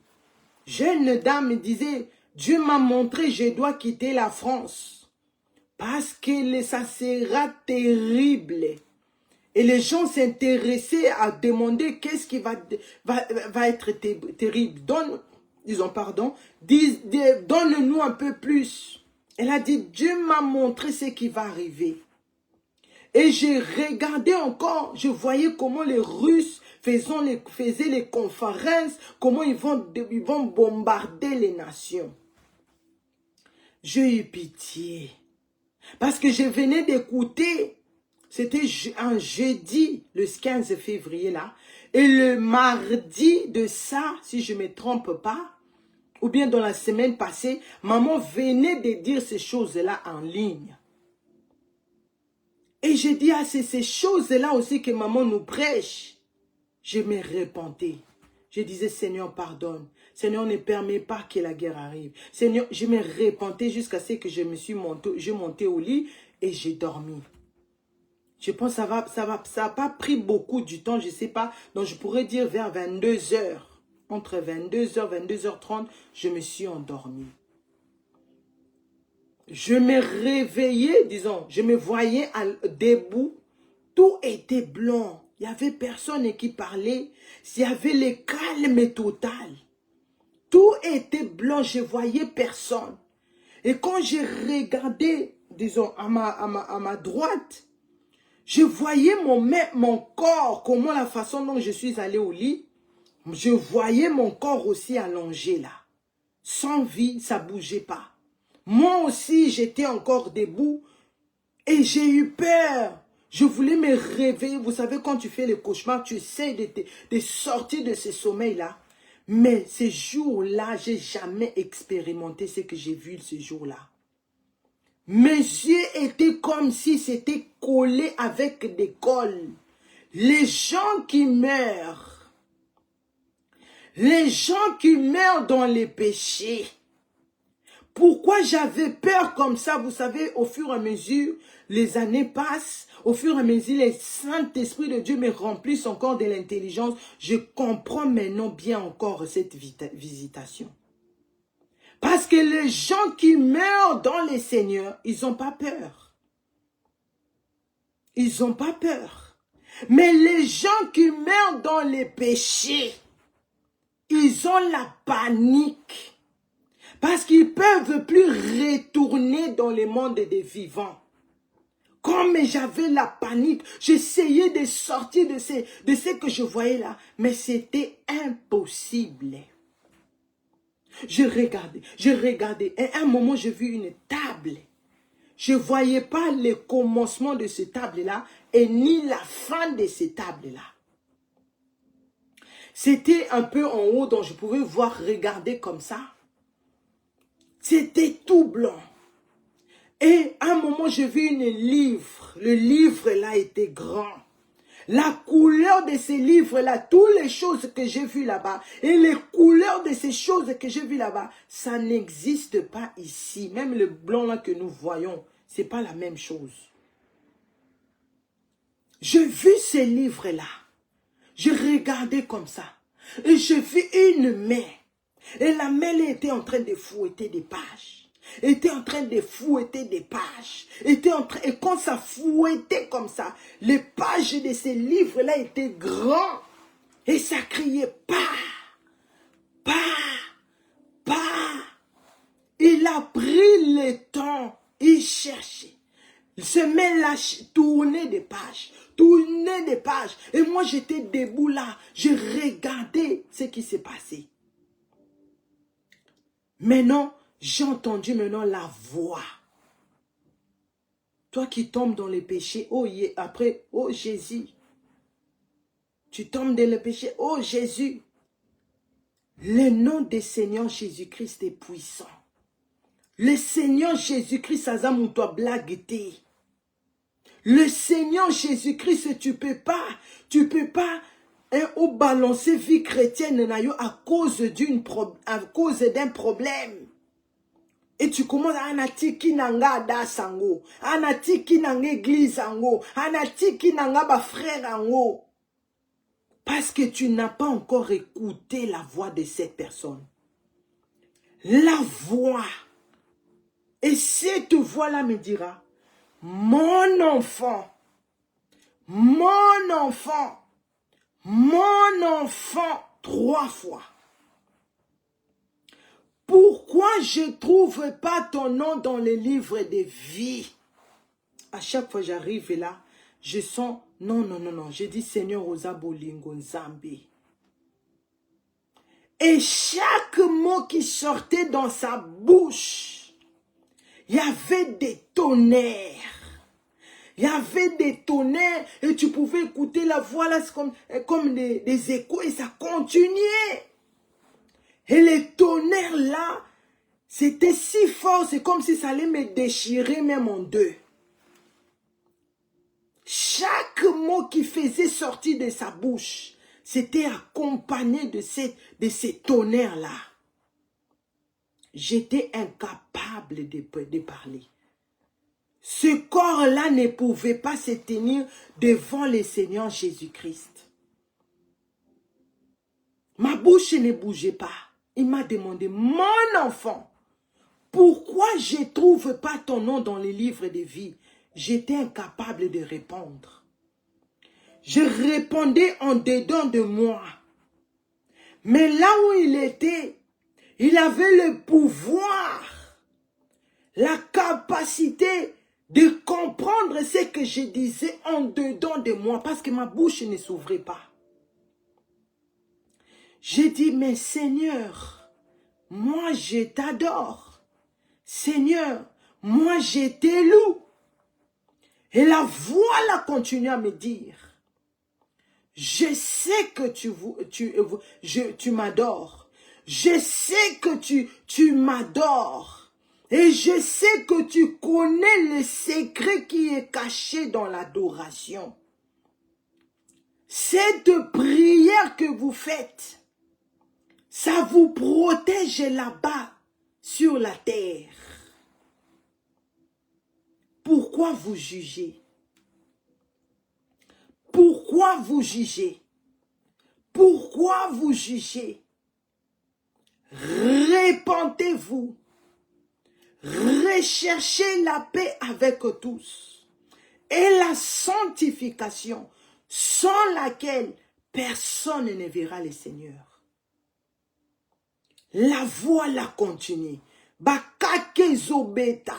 Jeune dame me disait, Dieu m'a montré, je dois quitter la France. Parce que ça sera terrible. Et les gens s'intéressaient à demander qu'est-ce qui va être terrible. Donne-nous un peu plus. Elle a dit, Dieu m'a montré ce qui va arriver. Et j'ai regardé encore, je voyais comment les Russes faisaient les conférences, comment ils vont bombarder les nations. J'ai eu pitié. Parce que je venais d'écouter, c'était un jeudi, le 15 février là, et le mardi de ça, si je ne me trompe pas, ou bien dans la semaine passée, maman venait de dire ces choses-là en ligne. Et j'ai dit, ah, c'est ces choses-là aussi que maman nous prêche. Je me repentais. Je disais, Seigneur, pardonne. Seigneur, ne permets pas que la guerre arrive. Seigneur, je me repentais jusqu'à ce que je montais au lit et j'ai dormi. Je pense que ça n'a pas pris beaucoup du temps, je ne sais pas. Donc, je pourrais dire vers 22 h. Entre 22 h, 22 h 30, je me suis endormi. Je me réveillais, disons, je me voyais debout. Tout était blanc. Il n'y avait personne qui parlait. Il y avait le calme total. Tout était blanc, je ne voyais personne. Et quand j'ai regardé, disons, à ma droite, je voyais mon corps, comment la façon dont je suis allé au lit, je voyais mon corps aussi allongé là. Sans vie, ça ne bougeait pas. Moi aussi, j'étais encore debout et j'ai eu peur. Je voulais me réveiller. Vous savez, quand tu fais le cauchemar, tu essaies de sortir de ce sommeil-là. Mais ce jour-là, je n'ai jamais expérimenté ce que j'ai vu ce jour-là. Mes yeux étaient comme si c'était collé avec des cols. Les gens qui meurent. Les gens qui meurent dans les péchés. Pourquoi j'avais peur comme ça? Vous savez, au fur et à mesure, les années passent. Au fur et à mesure, les Saint-Esprit de Dieu me remplissent encore de l'intelligence. Je comprends maintenant bien encore cette visitation. Parce que les gens qui meurent dans les Seigneurs, ils n'ont pas peur. Ils n'ont pas peur. Mais les gens qui meurent dans les péchés, ils ont la panique. Parce qu'ils ne peuvent plus retourner dans le monde des vivants. Comme j'avais la panique, j'essayais de sortir de ce que je voyais là. Mais c'était impossible. Je regardais. Et à un moment, j'ai vu une table. Je ne voyais pas le commencement de cette table-là et ni la fin de cette table-là. C'était un peu en haut, donc je pouvais regarder comme ça. C'était tout blanc. Et à un moment, j'ai vu un livre. Le livre là était grand. La couleur de ces livres-là, toutes les choses que j'ai vues là-bas, et les couleurs de ces choses que j'ai vues là-bas, ça n'existe pas ici. Même le blanc là que nous voyons, c'est pas la même chose. J'ai vu ces livres-là. J'ai regardé comme ça. Et j'ai vu une main. Et la main était en train de fouetter des pages. Était en train de fouetter des pages. Et quand ça fouettait comme ça, les pages de ces livres-là étaient grands. Et ça criait pas, pas, pas. Il a pris le temps. Il cherchait. Ce main-là tournait des pages. Tournait des pages. Et moi, j'étais debout là. Je regardais ce qui s'est passé. Maintenant, j'ai entendu maintenant la voix. Toi qui tombes dans les péchés, oh après, oh Jésus. Tu tombes dans le péché, oh Jésus. Le nom du Seigneur Jésus-Christ est puissant. Le Seigneur Jésus-Christ, ça a mon toi blagueté. Le Seigneur Jésus-Christ, tu peux pas ou balancer vie chrétienne à cause d'un problème. Et tu commences à anati kinanga da sango, anati kinanga église ango, anati kinanga ba frère ango. Parce que tu n'as pas encore écouté la voix de cette personne. La voix. Et cette voix-là me dira, mon enfant, mon enfant, mon enfant, 3 fois. Pourquoi je ne trouve pas ton nom dans le livre de vie? À chaque fois que j'arrive là, je sens, non. Je dis Seigneur Oza Bolingo Nzambe. Et chaque mot qui sortait dans sa bouche, il y avait des tonnerres. Il y avait des tonnerres et tu pouvais écouter la voix là comme des échos et ça continuait. Et les tonnerres là, c'était si fort, c'est comme si ça allait me déchirer même en deux. Chaque mot qui faisait sortir de sa bouche, c'était accompagné de ces tonnerres là. J'étais incapable de parler. Ce corps-là ne pouvait pas se tenir devant le Seigneur Jésus-Christ. Ma bouche ne bougeait pas. Il m'a demandé, mon enfant, pourquoi je ne trouve pas ton nom dans les livres de vie? J'étais incapable de répondre. Je répondais en dedans de moi. Mais là où il était, il avait le pouvoir, la capacité de comprendre ce que je disais en dedans de moi parce que ma bouche ne s'ouvrait pas. J'ai dit, mais Seigneur, moi je t'adore. Seigneur, moi je t'éloue. Et la voix là continue à me dire, je sais que tu m'adores. Je sais que tu m'adores. Et je sais que tu connais le secret qui est caché dans l'adoration. Cette prière que vous faites, ça vous protège là-bas sur la terre. Pourquoi vous jugez? Pourquoi vous jugez? Pourquoi vous jugez? Répentez-vous. Recherchez la paix avec tous. Et la sanctification, sans laquelle personne ne verra le Seigneur. La voix la continue. Bakake zobeta.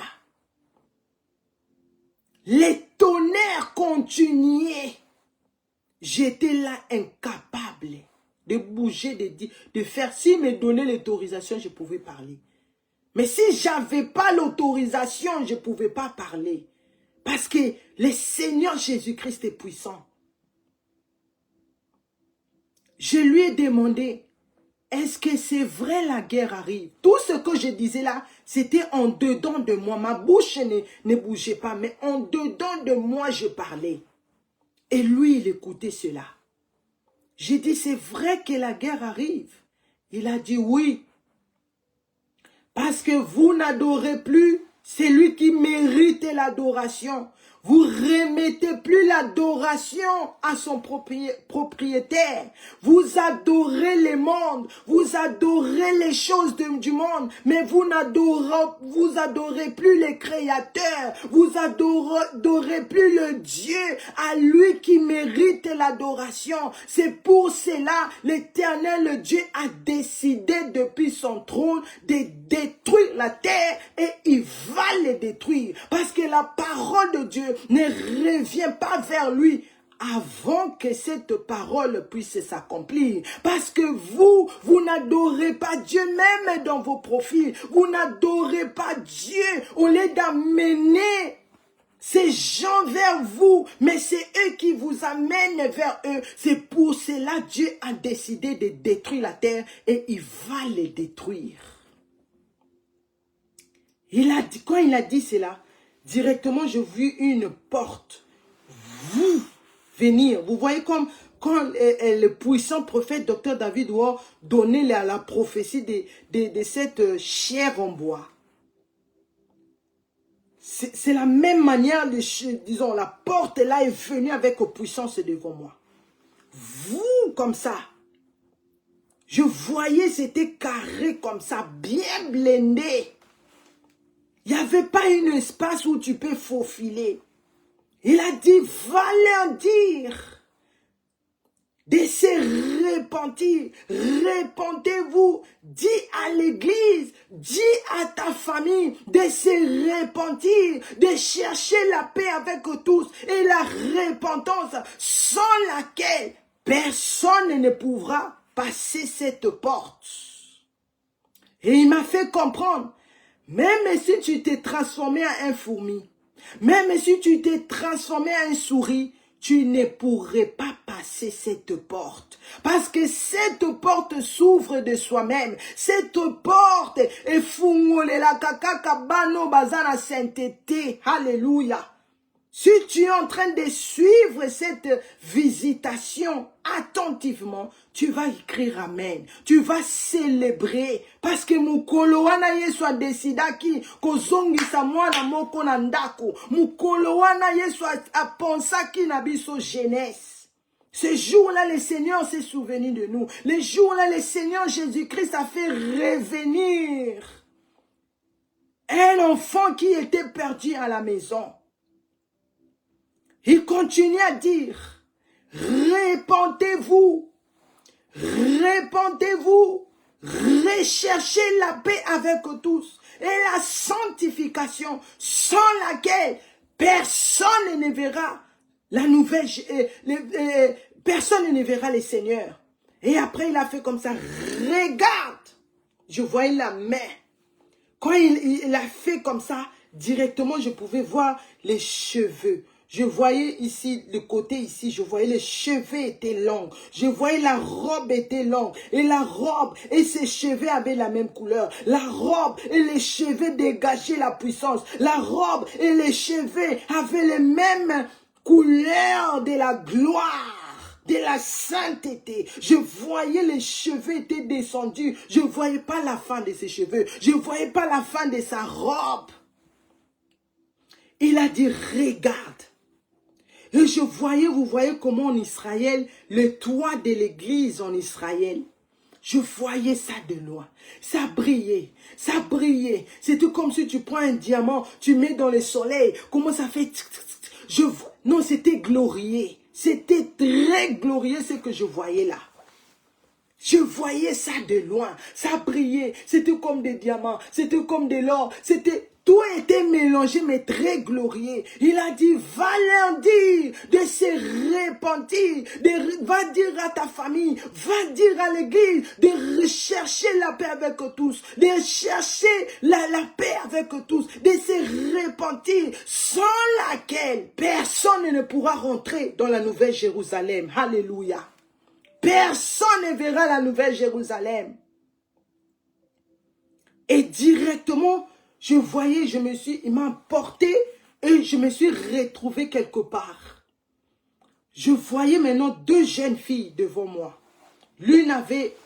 Les tonnerres continuaient. J'étais là incapable de bouger, de faire. S'il me donnait l'autorisation, je pouvais parler. Mais si je n'avais pas l'autorisation, je ne pouvais pas parler. Parce que le Seigneur Jésus-Christ est puissant. Je lui ai demandé, est-ce que c'est vrai la guerre arrive? Tout ce que je disais là, c'était en dedans de moi. Ma bouche ne bougeait pas, mais en dedans de moi, je parlais. Et lui, il écoutait cela. J'ai dit, c'est vrai que la guerre arrive. Il a dit oui. Parce que vous n'adorez plus celui qui mérite l'adoration. Vous remettez plus l'adoration à son propriétaire. Vous adorez le monde. Vous adorez les choses du monde. Mais vous adorez plus le Créateur. Vous adorez plus le Dieu à lui qui mérite l'adoration. C'est pour cela l'Éternel, le Dieu, a décidé depuis son trône de détruire la terre et il va les détruire. Parce que la parole de Dieu ne revient pas vers lui avant que cette parole puisse s'accomplir. Parce que vous n'adorez pas Dieu même dans vos profils. Vous n'adorez pas Dieu au lieu d'amener ces gens vers vous, mais c'est eux qui vous amènent vers eux. C'est pour cela que Dieu a décidé de détruire la terre et il va les détruire. Quand il a dit cela, directement, j'ai vu une porte venir. Vous voyez comme quand le puissant prophète Dr. David Ward donnait la prophétie de cette chair en bois. C'est la même manière, disons, la porte là est venue avec puissance devant moi. Vous, comme ça, je voyais, c'était carré comme ça, bien blindé. Il n'y avait pas un espace où tu peux faufiler. Il a dit, va leur dire de se repentir. Repentez-vous. Dis à l'église, dis à ta famille de se repentir, de chercher la paix avec tous et la repentance sans laquelle personne ne pourra passer cette porte. Et il m'a fait comprendre. Même si tu t'es transformé en un fourmi, même si tu t'es transformé en une souris, tu ne pourrais pas passer cette porte. Parce que cette porte s'ouvre de soi-même. Cette porte est fungolela kakakabano bazana sainteté. Alléluia. Si tu es en train de suivre cette visitation attentivement, tu vas écrire Amen. Tu vas célébrer. Parce que mukolo wana Yesu a décidaki kozongisa mwana moko na ndako. Mukolo wana Yesu a pensaki na biso jeunesse. Ce jour-là, le Seigneur s'est souvenu de nous. Le jour-là, le Seigneur Jésus-Christ a fait revenir un enfant qui était perdu à la maison. Il continue à dire, repentez-vous, repentez-vous, recherchez la paix avec tous et la sanctification sans laquelle personne ne verra la nouvelle, personne ne verra le Seigneur. Et après il a fait comme ça, regarde, je voyais la main. Quand il a fait comme ça, directement je pouvais voir les cheveux. Je voyais ici, le côté ici, je voyais les cheveux étaient longs. Je voyais la robe était longue. Et la robe et ses cheveux avaient la même couleur. La robe et les cheveux dégageaient la puissance. La robe et les cheveux avaient les mêmes couleurs de la gloire, de la sainteté. Je voyais les cheveux étaient descendus. Je ne voyais pas la fin de ses cheveux. Je ne voyais pas la fin de sa robe. Il a dit, regarde. Et je voyais, vous voyez comment en Israël, le toit de l'église en Israël, je voyais ça de loin. Ça brillait, ça brillait. C'était comme si tu prends un diamant, tu mets dans le soleil. Comment ça fait? Non, c'était glorieux. C'était très glorieux ce que je voyais là. Je voyais ça de loin. Ça brillait. C'était comme des diamants. C'était comme de l'or. Tout était mélangé, mais très glorieux. Il a dit, va leur dire de se repentir, va dire à ta famille, va dire à l'église de rechercher la paix avec tous, de chercher la paix avec tous, de se repentir, sans laquelle personne ne pourra rentrer dans la Nouvelle Jérusalem. Alléluia. Personne ne verra la Nouvelle Jérusalem. Et directement, je voyais, il m'a emporté et je me suis retrouvé quelque part. je voyais maintenant deux jeunes filles devant moi. L'une avait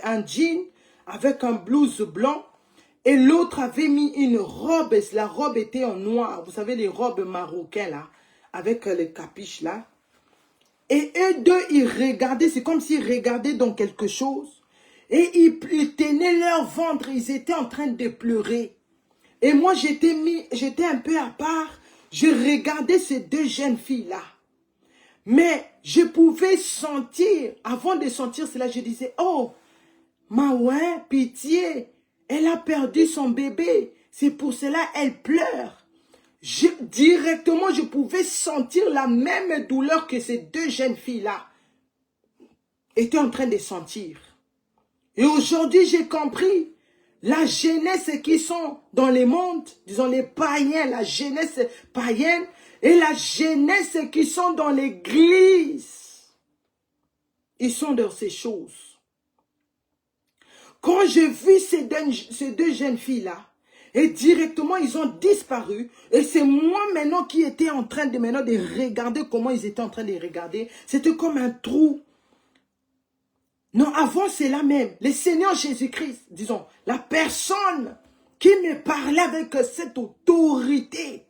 un jean avec un blouse blanc et l'autre avait mis une robe. La robe était en noir. Vous savez, les robes marocaines là, avec les capuches là. Et eux deux, ils regardaient, c'est comme s'ils regardaient dans quelque chose. Et ils tenaient leur ventre, ils étaient en train de pleurer. Et moi, j'étais un peu à part. Je regardais ces deux jeunes filles-là. Mais je pouvais sentir, avant de sentir cela, je disais, oh, Maouin, pitié, elle a perdu son bébé. C'est pour cela elle pleure. Directement, je pouvais sentir la même douleur que ces deux jeunes filles-là étaient en train de sentir. Et aujourd'hui, j'ai compris la jeunesse qui sont dans les mondes, disons les païens, la jeunesse païenne et la jeunesse qui sont dans l'église. Ils sont dans ces choses. Quand j'ai vu ces deux jeunes filles-là, et directement, ils ont disparu. Et c'est moi maintenant qui étais en train de regarder comment ils étaient en train de regarder. C'était comme un trou. Non, avant cela même, le Seigneur Jésus-Christ, disons, la personne qui me parlait avec cette autorité,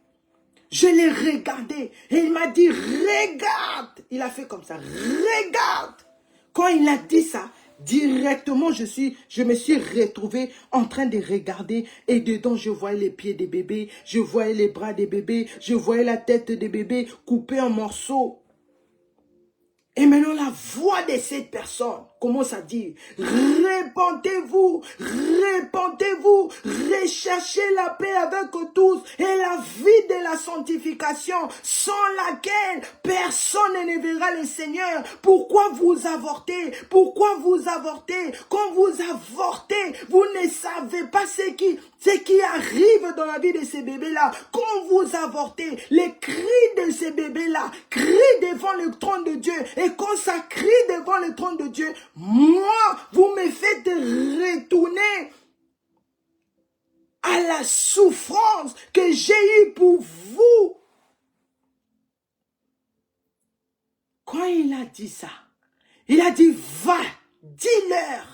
je l'ai regardé et il m'a dit, regarde. Il a fait comme ça, regarde. Quand il a dit ça, directement, je me suis retrouvé en train de regarder et dedans, je voyais les pieds des bébés, je voyais les bras des bébés, je voyais la tête des bébés coupée en morceaux. Et maintenant, la voix de cette personne commence à dire, répandez-vous, répandez-vous, recherchez la paix avec tous et la vie de la sanctification sans laquelle personne ne verra le Seigneur. Pourquoi vous avortez? Pourquoi vous avortez? Quand vous avortez, vous ne savez pas ce qui arrive dans la vie de ces bébés-là. Quand vous avortez, les cris de ces bébés-là crient devant le trône de Dieu. Et quand ça crie devant le trône de Dieu, moi, vous me faites retourner à la souffrance que j'ai eue pour vous. Quand il a dit ça, il a dit, va, dis-leur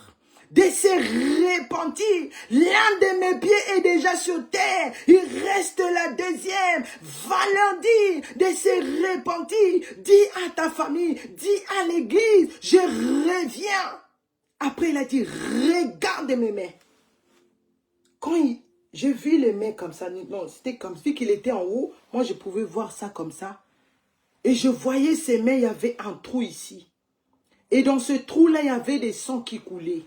de se repentir. L'un de mes pieds est déjà sur terre. Il reste la deuxième. Va leur dire de se repentir. Dis à ta famille, dis à l'église, je reviens. Après, il a dit, regarde mes mains. Quand j'ai vu les mains comme ça, non, c'était comme si qu'il était en haut. Moi, je pouvais voir ça comme ça. Et je voyais ses mains, il y avait un trou ici. Et dans ce trou-là, il y avait des sangs qui coulaient.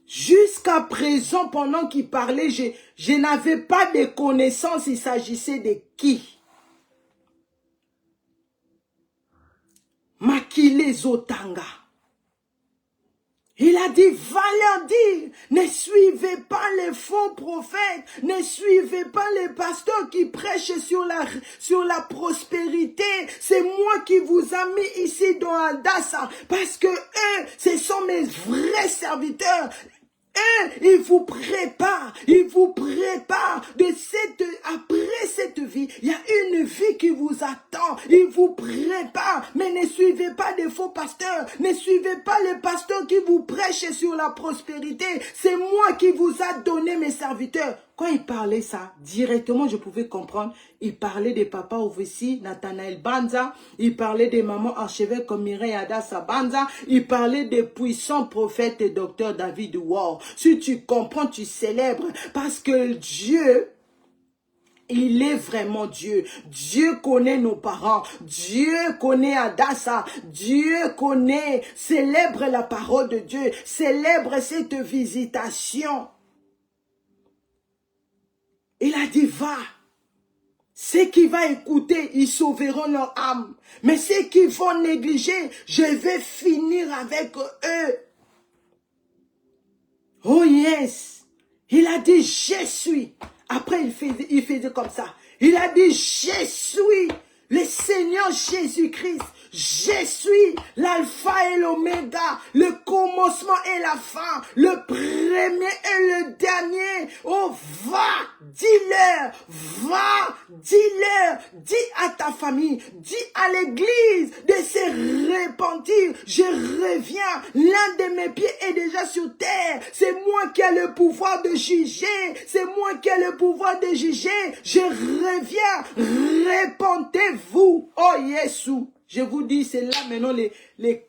Jusqu'à présent, pendant qu'il parlait, je n'avais pas de connaissance, il s'agissait de qui? Makile Zotanga. Il a dit, va leur dire, ne suivez pas les faux prophètes, ne suivez pas les pasteurs qui prêchent sur la prospérité. C'est moi qui vous ai mis ici dans Adassa, parce que eux, ce sont mes vrais serviteurs. Il vous prépare après cette vie. Il y a une vie qui vous attend. Il vous prépare. Mais ne suivez pas des faux pasteurs. Ne suivez pas les pasteurs qui vous prêchent sur la prospérité. C'est moi qui vous a donné mes serviteurs. Quand il parlait ça, directement je pouvais comprendre. Il parlait des papas Ovesi, Nathanaël Banza. Il parlait des mamans archevêques comme Mireille Adassa Banza. Il parlait des puissants prophètes et docteurs David War. Si tu comprends, tu célèbres. Parce que Dieu, il est vraiment Dieu. Dieu connaît nos parents. Dieu connaît Adassa. Dieu connaît, célèbre la parole de Dieu. Célèbre cette visitation. Il a dit, va. Ceux qui vont écouter, ils sauveront leur âme. Mais ceux qui vont négliger, je vais finir avec eux. Oh yes. Il a dit, je suis. Après, il faisait comme ça. Il a dit, je suis le Seigneur Jésus-Christ. Je suis l'alpha et l'oméga, le commencement et la fin, le premier et le dernier. Oh, va, dis-leur, dis à ta famille, dis à l'église de se repentir. Je reviens, l'un de mes pieds est déjà sur terre. C'est moi qui ai le pouvoir de juger, c'est moi qui ai le pouvoir de juger. Je reviens, repentez-vous. Oh, Jésus. Je vous dis, c'est là maintenant, les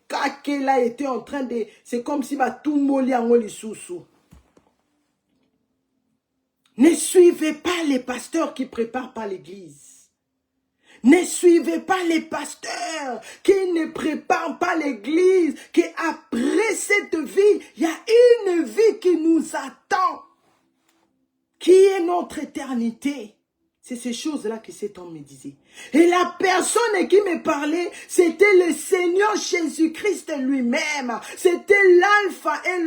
cas qu'elle a été en train de... C'est comme si tout molli en oli sous. Ne suivez pas les pasteurs qui préparent pas l'église. Ne suivez pas les pasteurs qui ne préparent pas l'église. Qu'après cette vie, il y a une vie qui nous attend. Qui est notre éternité. C'est ces choses-là que cet homme me disait. Et la personne qui me parlait, c'était le Seigneur Jésus-Christ lui-même. C'était l'alpha et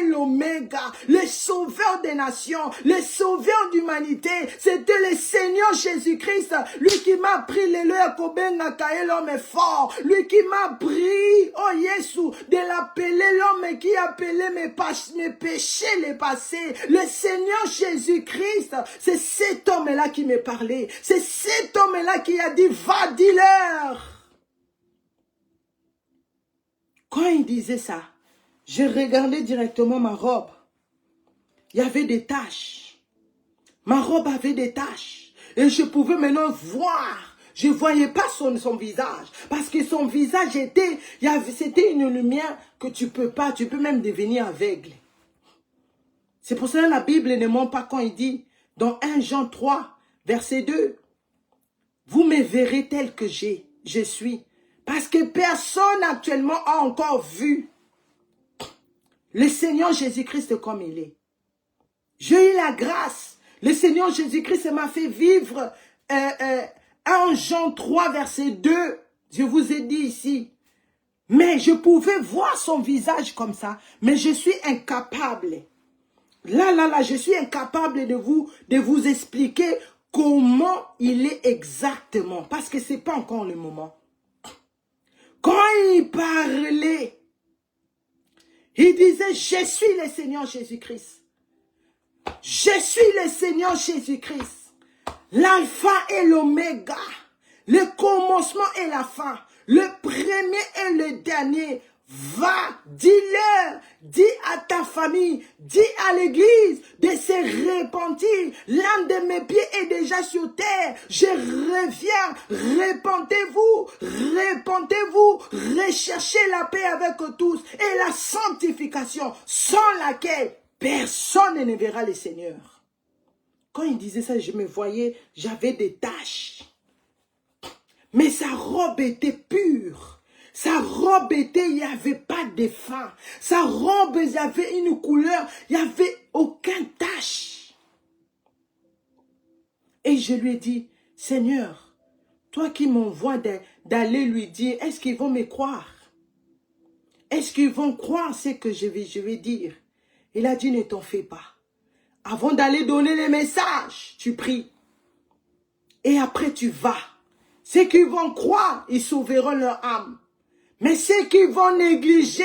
l'oméga, le sauveur des nations, le sauveur d'humanité. C'était le Seigneur Jésus-Christ, lui qui m'a pris l'élo à Kobenga Kae, l'homme fort, lui qui m'a pris, oh Jésus, de l'appeler l'homme qui appelait mes péchés les passés. Le Seigneur Jésus-Christ, c'est cet homme-là qui me parlait. C'est cet homme-là qui a dit, va, dis-leur. Quand il disait ça, je regardais directement ma robe. Il y avait des taches. Ma robe avait des taches. Et je pouvais maintenant voir. Je ne voyais pas son visage. Parce que son visage c'était une lumière que tu peux même devenir aveugle. C'est pour cela que la Bible ne ment pas quand il dit, dans 1 Jean 3, verset 2, vous me verrez tel que je suis. Parce que personne actuellement a encore vu le Seigneur Jésus-Christ comme il est. J'ai eu la grâce. Le Seigneur Jésus-Christ m'a fait vivre 1 Jean 3, verset 2. Je vous ai dit ici. Mais je pouvais voir son visage comme ça. Mais je suis incapable. Là, je suis incapable de vous expliquer comment il est exactement. Parce que ce n'est pas encore le moment. Quand il parlait, il disait, je suis le Seigneur Jésus-Christ. Je suis le Seigneur Jésus-Christ. L'alpha et l'oméga. Le commencement et la fin. Le premier et le dernier. Va, dis-leur, dis à ta famille, dis à l'église de se repentir. L'un de mes pieds est déjà sur terre. Je reviens, repentez-vous, recherchez la paix avec tous et la sanctification sans laquelle personne ne verra le Seigneur. Quand il disait ça, je me voyais, j'avais des taches. Mais sa robe était pure. Sa robe il n'y avait pas de fin. Sa robe, il y avait une couleur, il n'y avait aucune tache. Et je lui ai dit, Seigneur, toi qui m'envoies d'aller lui dire, est-ce qu'ils vont me croire? Est-ce qu'ils vont croire ce que je vais dire? Il a dit, ne t'en fais pas. Avant d'aller donner les messages, tu pries. Et après tu vas. Ceux qui vont croire, ils sauveront leur âme. Mais ceux qui vont négliger,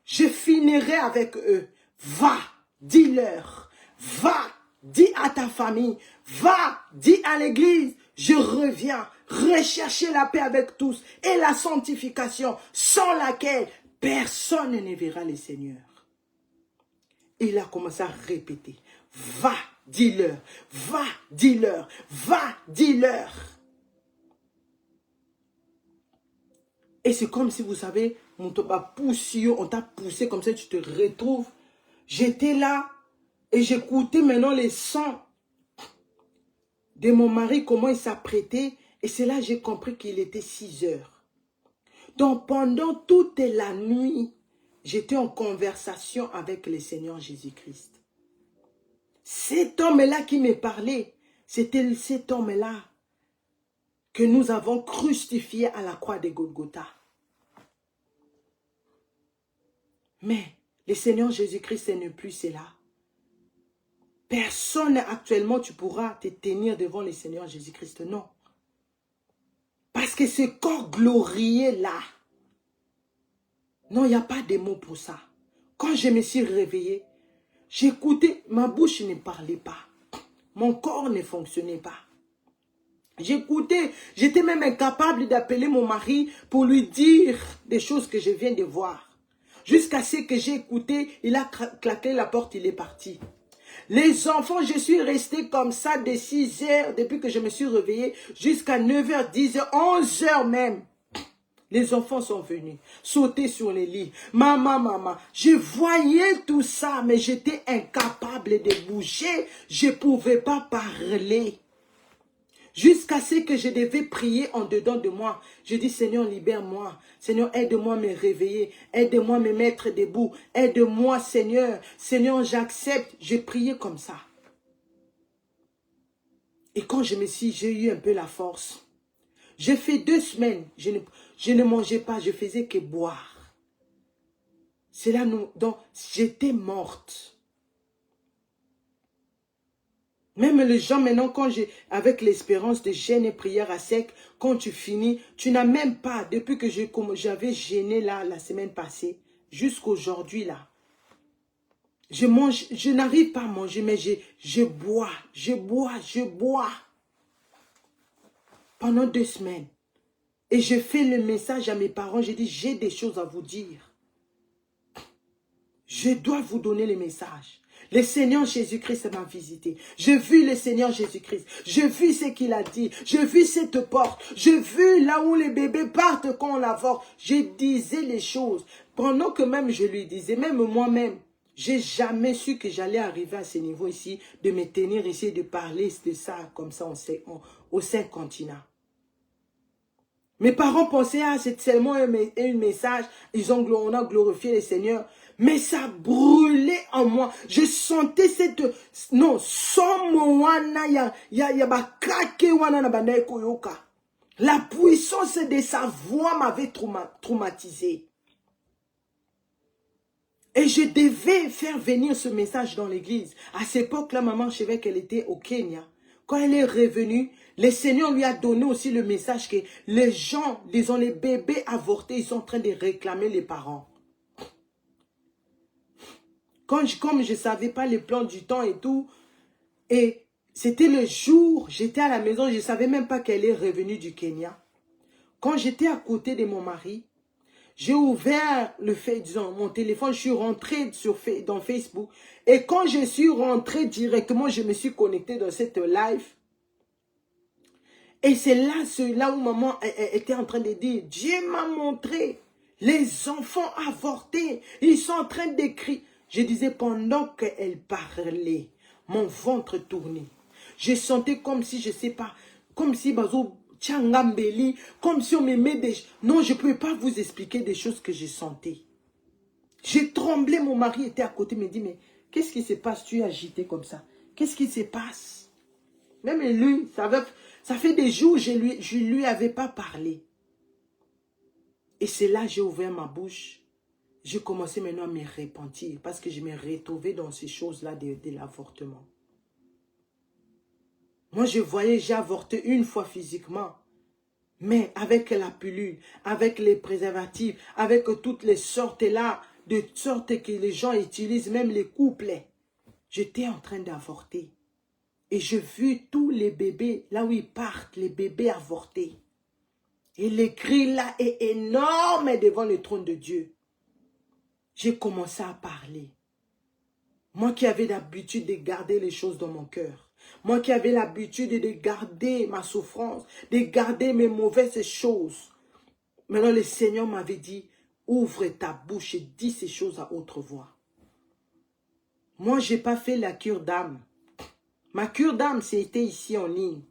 je finirai avec eux. Va, dis-leur. Va, dis à ta famille. Va, dis à l'église. Je reviens. Rechercher la paix avec tous et la sanctification sans laquelle personne ne verra le Seigneur. Il a commencé à répéter. Va, dis-leur. Va, dis-leur. Va, dis-leur. Et c'est comme si, vous savez, on t'a poussé comme ça, tu te retrouves. J'étais là et j'écoutais maintenant les sons de mon mari, comment il s'apprêtait. Et c'est là que j'ai compris qu'il était 6 heures. Donc pendant toute la nuit, j'étais en conversation avec le Seigneur Jésus-Christ. Cet homme-là qui me parlait, c'était cet homme-là que nous avons crucifié à la croix de Golgotha. Mais le Seigneur Jésus-Christ n'est plus cela. Personne actuellement tu pourras te tenir devant le Seigneur Jésus-Christ, non. Parce que ce corps glorieux là, non, il n'y a pas de mots pour ça. Quand je me suis réveillée, j'écoutais, ma bouche ne parlait pas. Mon corps ne fonctionnait pas. J'écoutais, j'étais même incapable d'appeler mon mari pour lui dire des choses que je viens de voir. Jusqu'à ce que j'ai écouté, il a claqué la porte, il est parti. Les enfants, je suis restée comme ça de 6 heures, depuis que je me suis réveillée, jusqu'à 9 heures, 10 heures, 11 heures même. Les enfants sont venus, sauter sur les lits. Maman, je voyais tout ça, mais j'étais incapable de bouger. Je ne pouvais pas parler. Jusqu'à ce que je devais prier en dedans de moi. Je dis, Seigneur, libère-moi. Seigneur, aide-moi à me réveiller. Aide-moi à me mettre debout. Aide-moi, Seigneur. Seigneur, j'accepte. J'ai prié comme ça. Et quand j'ai eu un peu la force. J'ai fait 2 semaines. Je ne mangeais pas. Je faisais que boire. C'est là, donc, j'étais morte. Même les gens maintenant, avec l'espérance de jeûne et prière à sec, quand tu finis, tu n'as même pas, depuis que j'avais jeûné là, la semaine passée, jusqu'aujourd'hui là, je n'arrive pas à manger, mais je bois. Pendant 2 semaines. Et je fais le message à mes parents, je dis, j'ai des choses à vous dire. Je dois vous donner le message. Le Seigneur Jésus-Christ m'a visité. J'ai vu le Seigneur Jésus-Christ. J'ai vu ce qu'il a dit. J'ai vu cette porte. J'ai vu là où les bébés partent quand on l'avorte. Je disais les choses. Pendant que même je lui disais, même moi-même, j'ai jamais su que j'allais arriver à ce niveau ici, de me tenir ici, de parler de ça comme ça au 5 continents. Mes parents pensaient, ah, c'est seulement un message, on a glorifié le Seigneur. Mais ça brûlait en moi. Je sentais cette... Non, la puissance de sa voix m'avait traumatisé. Et je devais faire venir ce message dans l'église. À cette époque-là, maman, je savais qu'elle était au Kenya. Quand elle est revenue, le Seigneur lui a donné aussi le message que les gens, disons les bébés avortés, ils sont en train de réclamer les parents. Comme je ne savais pas les plans du temps et tout, et c'était le jour, j'étais à la maison, je ne savais même pas qu'elle est revenue du Kenya. Quand j'étais à côté de mon mari, j'ai ouvert mon téléphone, je suis rentrée dans Facebook. Et quand je suis rentrée directement, je me suis connectée dans cette live. Et c'est là où maman était en train de dire, Dieu m'a montré les enfants avortés. Ils sont en train d'écrire. Je disais, pendant qu'elle parlait, mon ventre tournait. Je sentais comme si, je ne sais pas, comme si comme si on me met des... Non, je ne peux pas vous expliquer des choses que je sentais. J'ai tremblé, mon mari était à côté, me dit, mais qu'est-ce qui se passe? Tu es agité comme ça. Qu'est-ce qui se passe? Même lui, ça fait des jours, je lui avais pas parlé. Et c'est là que j'ai ouvert ma bouche. J'ai commencé maintenant à me repentir parce que je me retrouvais dans ces choses-là de l'avortement. Moi, je voyais, j'ai avorté une fois physiquement. Mais avec la pilule, avec les préservatifs, avec toutes les sortes là, de sortes que les gens utilisent, même les couples. J'étais en train d'avorter. Et j'ai vu tous les bébés, là où ils partent, les bébés avortés. Et le cri là est énorme devant le trône de Dieu. J'ai commencé à parler. Moi qui avais l'habitude de garder les choses dans mon cœur. Moi qui avais l'habitude de garder ma souffrance, de garder mes mauvaises choses. Maintenant le Seigneur m'avait dit, ouvre ta bouche et dis ces choses à haute voix. Moi je n'ai pas fait la cure d'âme. Ma cure d'âme, c'était ici en ligne.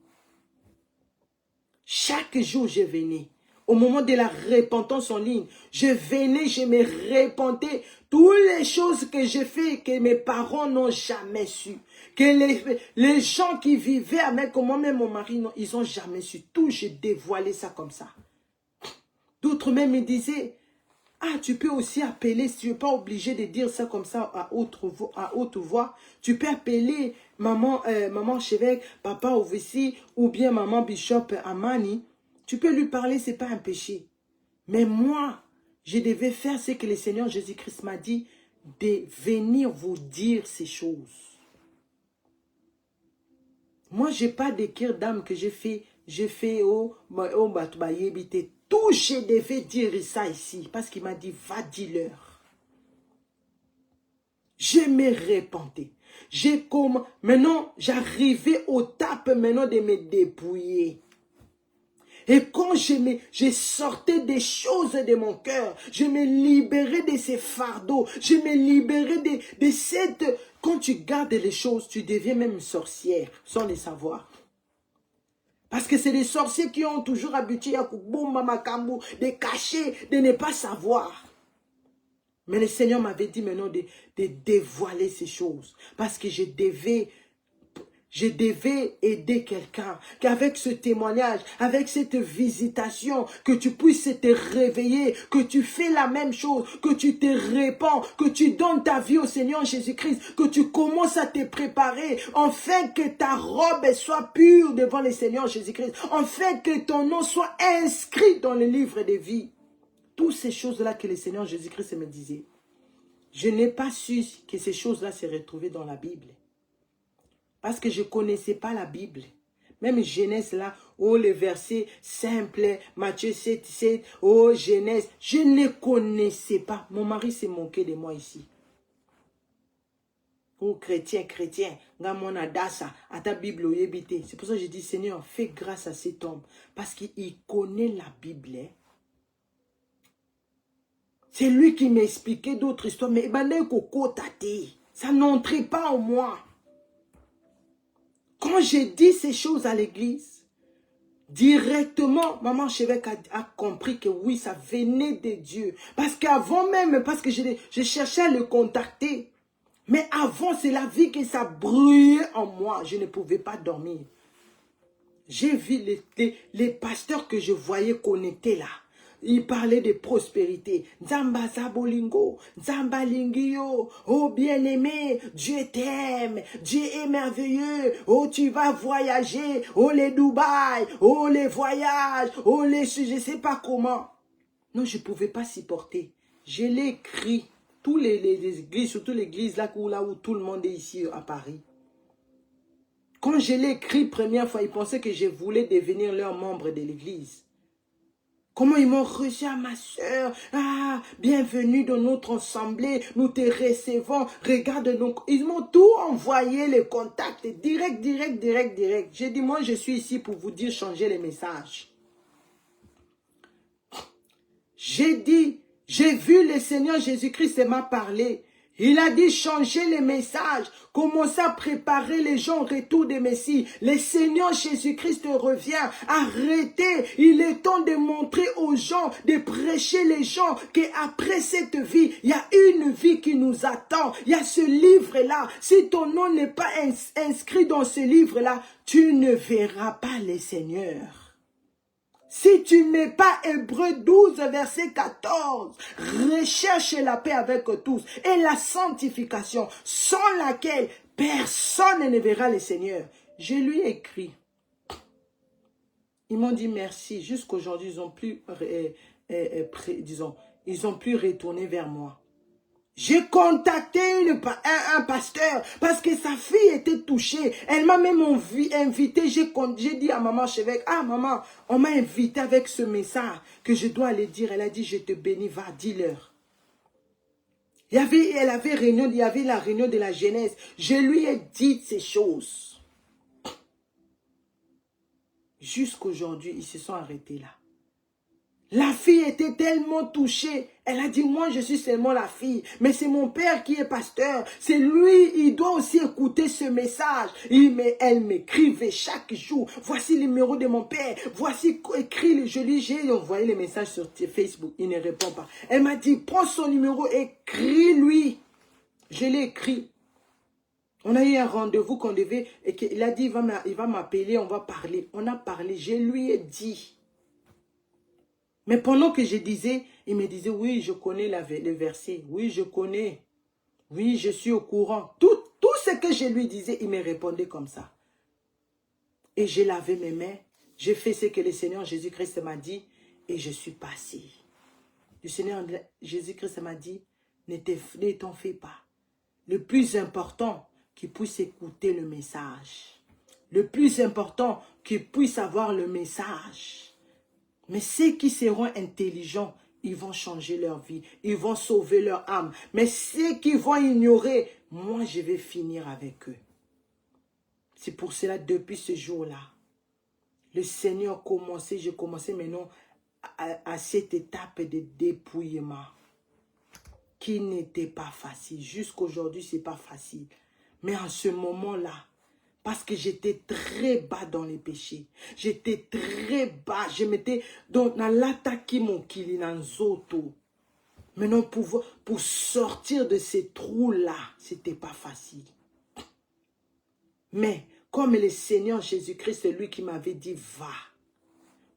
Chaque jour, je venais. Au moment de la repentance en ligne, je venais, je me repentais. Toutes les choses que j'ai fait, que mes parents n'ont jamais su. Que les gens qui vivaient avec moi-même, mon mari, non, ils n'ont jamais su. Tout, j'ai dévoilé ça comme ça. D'autres même me disaient, ah, tu peux aussi appeler, si tu n'es pas obligé de dire ça comme ça à haute voix. Tu peux appeler maman Chevêque, papa Ovessi ou bien maman Bishop Amani. Tu peux lui parler, ce n'est pas un péché. Mais moi, je devais faire ce que le Seigneur Jésus-Christ m'a dit, de venir vous dire ces choses. Moi, je n'ai pas de cœur d'âme que j'ai fait tout, je devais dire ça ici, parce qu'il m'a dit, va dis-leur. Je me répandais. Maintenant, j'arrivais au tape maintenant de me dépouiller. Et quand je sortais des choses de mon cœur, je me libérais de ces fardeaux, je me libérais de cette... Quand tu gardes les choses, tu deviens même sorcière, sans le savoir. Parce que c'est les sorciers qui ont toujours habitué à de cacher, de ne pas savoir. Mais le Seigneur m'avait dit maintenant de dévoiler ces choses. Parce que je devais aider quelqu'un, qu'avec ce témoignage, avec cette visitation, que tu puisses te réveiller, que tu fais la même chose, que tu te répands, que tu donnes ta vie au Seigneur Jésus-Christ, que tu commences à te préparer, afin que ta robe soit pure devant le Seigneur Jésus-Christ, afin que ton nom soit inscrit dans le livre de vie. Toutes ces choses-là que le Seigneur Jésus-Christ me disait. Je n'ai pas su que ces choses-là se retrouvaient dans la Bible. Parce que je ne connaissais pas la Bible. Même Genèse là, oh les versets simples, Matthieu 7, 7, oh Genèse, je ne connaissais pas. Mon mari s'est moqué de moi ici. Oh chrétien, à ta Bible, c'est pour ça que je dis, Seigneur, fais grâce à cet homme. Parce qu'il connaît la Bible. C'est lui qui m'expliquait d'autres histoires. Mais ça n'entrait pas en moi. Quand j'ai dit ces choses à l'église, directement, maman Chevêque a compris que oui, ça venait de Dieu. Parce qu'avant même, parce que je cherchais à le contacter. Mais avant, c'est la vie que ça brûlait en moi. Je ne pouvais pas dormir. J'ai vu les pasteurs que je voyais connectés là. Il parlait de prospérité. Nzamba Zabolingo, Nzamba Lingio, oh bien-aimé, Dieu t'aime, Dieu est merveilleux, oh tu vas voyager, oh les Dubaï, oh les voyages, oh les... je ne sais pas comment. Non, je ne pouvais pas supporter. Je l'ai écrit, tous les églises, surtout l'église là où tout le monde est ici à Paris. Quand je l'ai écrit première fois, ils pensaient que je voulais devenir leur membre de l'église. Comment ils m'ont reçu à ma soeur. Ah, bienvenue dans notre assemblée. Nous te recevons. Regarde, donc, ils m'ont tout envoyé, les contacts. Direct. J'ai dit, moi, je suis ici pour vous dire, changer les messages. J'ai dit, j'ai vu le Seigneur Jésus-Christ m'a parlé. Il a dit changer les messages, commencer à préparer les gens au retour des Messie. Le Seigneur Jésus-Christ revient. Arrêtez, il est temps de montrer aux gens, de prêcher les gens qu'après cette vie, il y a une vie qui nous attend. Il y a ce livre-là. Si ton nom n'est pas inscrit dans ce livre-là, tu ne verras pas le Seigneur. Si tu ne mets pas Hébreux 12, verset 14, recherche la paix avec tous et la sanctification, sans laquelle personne ne verra le Seigneur. Je lui ai écrit. Ils m'ont dit merci. Jusqu'aujourd'hui, ils n'ont plus, ils ont plus retourné vers moi. J'ai contacté un pasteur parce que sa fille était touchée. Elle m'a même invité. J'ai dit à maman Chevêque, ah maman, on m'a invité avec ce message que je dois aller dire. Elle a dit, je te bénis, va, dis-leur. Il y avait la réunion de la jeunesse. Je lui ai dit ces choses. Jusqu'aujourd'hui, ils se sont arrêtés là. La fille était tellement touchée. Elle a dit, moi je suis seulement la fille. Mais c'est mon père qui est pasteur. C'est lui, il doit aussi écouter ce message. Elle m'écrivait chaque jour. Voici le numéro de mon père. Voici écrit, j'ai envoyé les messages sur Facebook. Il ne répond pas. Elle m'a dit, prends son numéro, écris-lui. Je l'ai écrit. On a eu un rendez-vous qu'on devait. Il a dit, il va m'appeler, on va parler. On a parlé, je lui ai dit. Mais pendant que je disais, il me disait, oui, je connais le verset. Oui, je connais. Oui, je suis au courant. Tout ce que je lui disais, il me répondait comme ça. Et je lavais mes mains. J'ai fait ce que le Seigneur Jésus-Christ m'a dit et je suis passé. Le Seigneur Jésus-Christ m'a dit, ne t'en fais pas. Le plus important, qu'il puisse écouter le message. Le plus important, qu'il puisse avoir le message. Mais ceux qui seront intelligents, ils vont changer leur vie. Ils vont sauver leur âme. Mais ceux qui vont ignorer, moi je vais finir avec eux. C'est pour cela, depuis ce jour-là, le Seigneur commençait, j'ai commencé maintenant à cette étape de dépouillement qui n'était pas facile. Jusqu'aujourd'hui, ce n'est pas facile. Mais en ce moment-là, parce que j'étais très bas dans les péchés. J'étais très bas. Je m'étais dans l'attaque mon kili dans zoto. Maintenant, pour sortir de ces trous-là, ce n'était pas facile. Mais comme le Seigneur Jésus-Christ, c'est lui qui m'avait dit, va.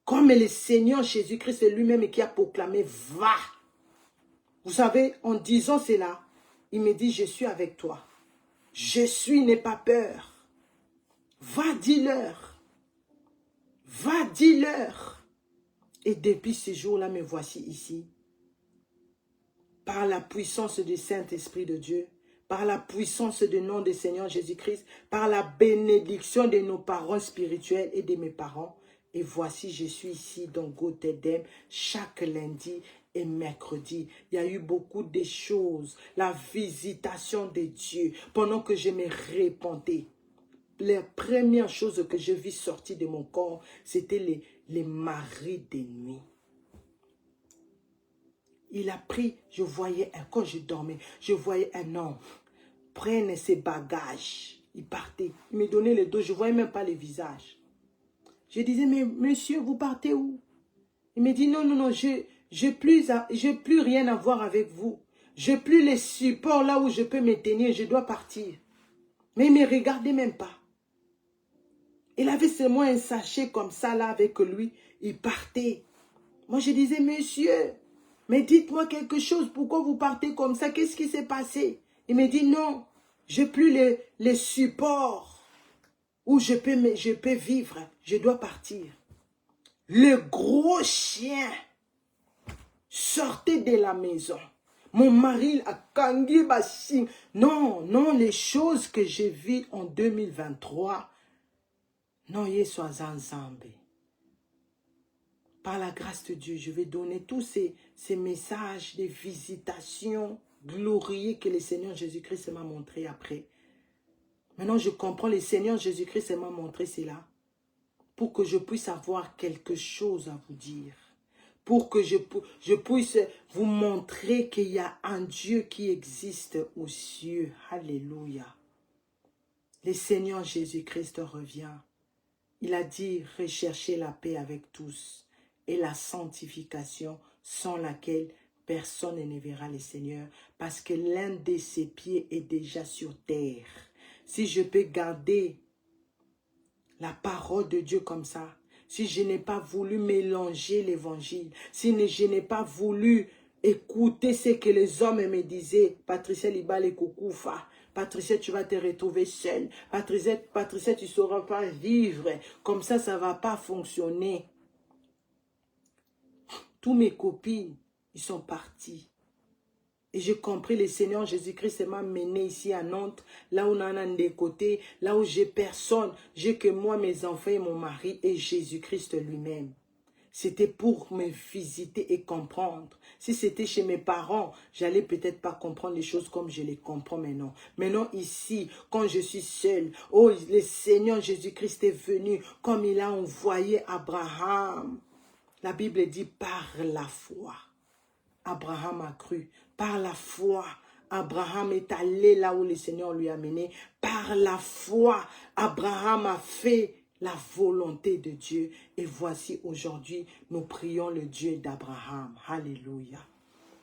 Comme le Seigneur Jésus-Christ, c'est lui-même qui a proclamé, va. Vous savez, en disant cela, il me dit, je suis avec toi. Je suis, n'aie pas peur. Va, dis-leur. Va, dis-leur. Et depuis ce jour-là, me voici ici. Par la puissance du Saint-Esprit de Dieu, par la puissance du nom du Seigneur Jésus-Christ, par la bénédiction de nos parents spirituels et de mes parents. Et voici, je suis ici dans Gothedem chaque lundi et mercredi. Il y a eu beaucoup de choses. La visitation de Dieu pendant que je me répandais. Les premières choses que je vis sortir de mon corps, c'était les maris de nuit. Il a pris, je voyais, quand je dormais, je voyais un homme prendre ses bagages. Il partait. Il me donnait le dos, je ne voyais même pas le visage. Je disais, mais monsieur, vous partez où? Il me dit, non, non, non, j'ai plus rien à voir avec vous. Je n'ai plus les supports là où je peux me tenir, je dois partir. Mais il ne me regardait même pas. Il avait seulement un sachet comme ça là avec lui. Il partait. Moi je disais, monsieur, mais dites-moi quelque chose. Pourquoi vous partez comme ça? Qu'est-ce qui s'est passé? Il me dit, non, je n'ai plus les supports où je peux vivre. Je dois partir. Le gros chien sortait de la maison. Mon mari a kangi basing. Non, non, les choses que j'ai vues en 2023, non, y soit ensemble. Par la grâce de Dieu, je vais donner tous ces messages de visitation glorieux que le Seigneur Jésus-Christ m'a montré après. Maintenant, je comprends, le Seigneur Jésus-Christ m'a montré cela pour que je puisse avoir quelque chose à vous dire. Pour que je puisse vous montrer qu'il y a un Dieu qui existe aux cieux. Alléluia. Le Seigneur Jésus-Christ revient. Il a dit, recherchez la paix avec tous et la sanctification sans laquelle personne ne verra le Seigneur parce que l'un de ses pieds est déjà sur terre. Si je peux garder la parole de Dieu comme ça, si je n'ai pas voulu mélanger l'évangile, si je n'ai pas voulu écouter ce que les hommes me disaient, Patricia Libale Koukoufa, Patricia, tu vas te retrouver seule. Patricia, tu ne sauras pas vivre. Comme ça, ça ne va pas fonctionner. Tous mes copines, ils sont partis. Et j'ai compris, le Seigneur Jésus-Christ m'a mené ici à Nantes, là où on en a des côtés, là où j'ai personne. J'ai que moi, mes enfants et mon mari et Jésus-Christ lui-même. C'était pour me visiter et comprendre. Si c'était chez mes parents, j'allais peut-être pas comprendre les choses comme je les comprends maintenant. Maintenant ici, quand je suis seule, oh, le Seigneur Jésus-Christ est venu comme il a envoyé Abraham. La Bible dit par la foi. Abraham a cru. Par la foi, Abraham est allé là où le Seigneur lui a mené. Par la foi, Abraham a fait la volonté de Dieu. Et voici aujourd'hui, nous prions le Dieu d'Abraham. Alléluia.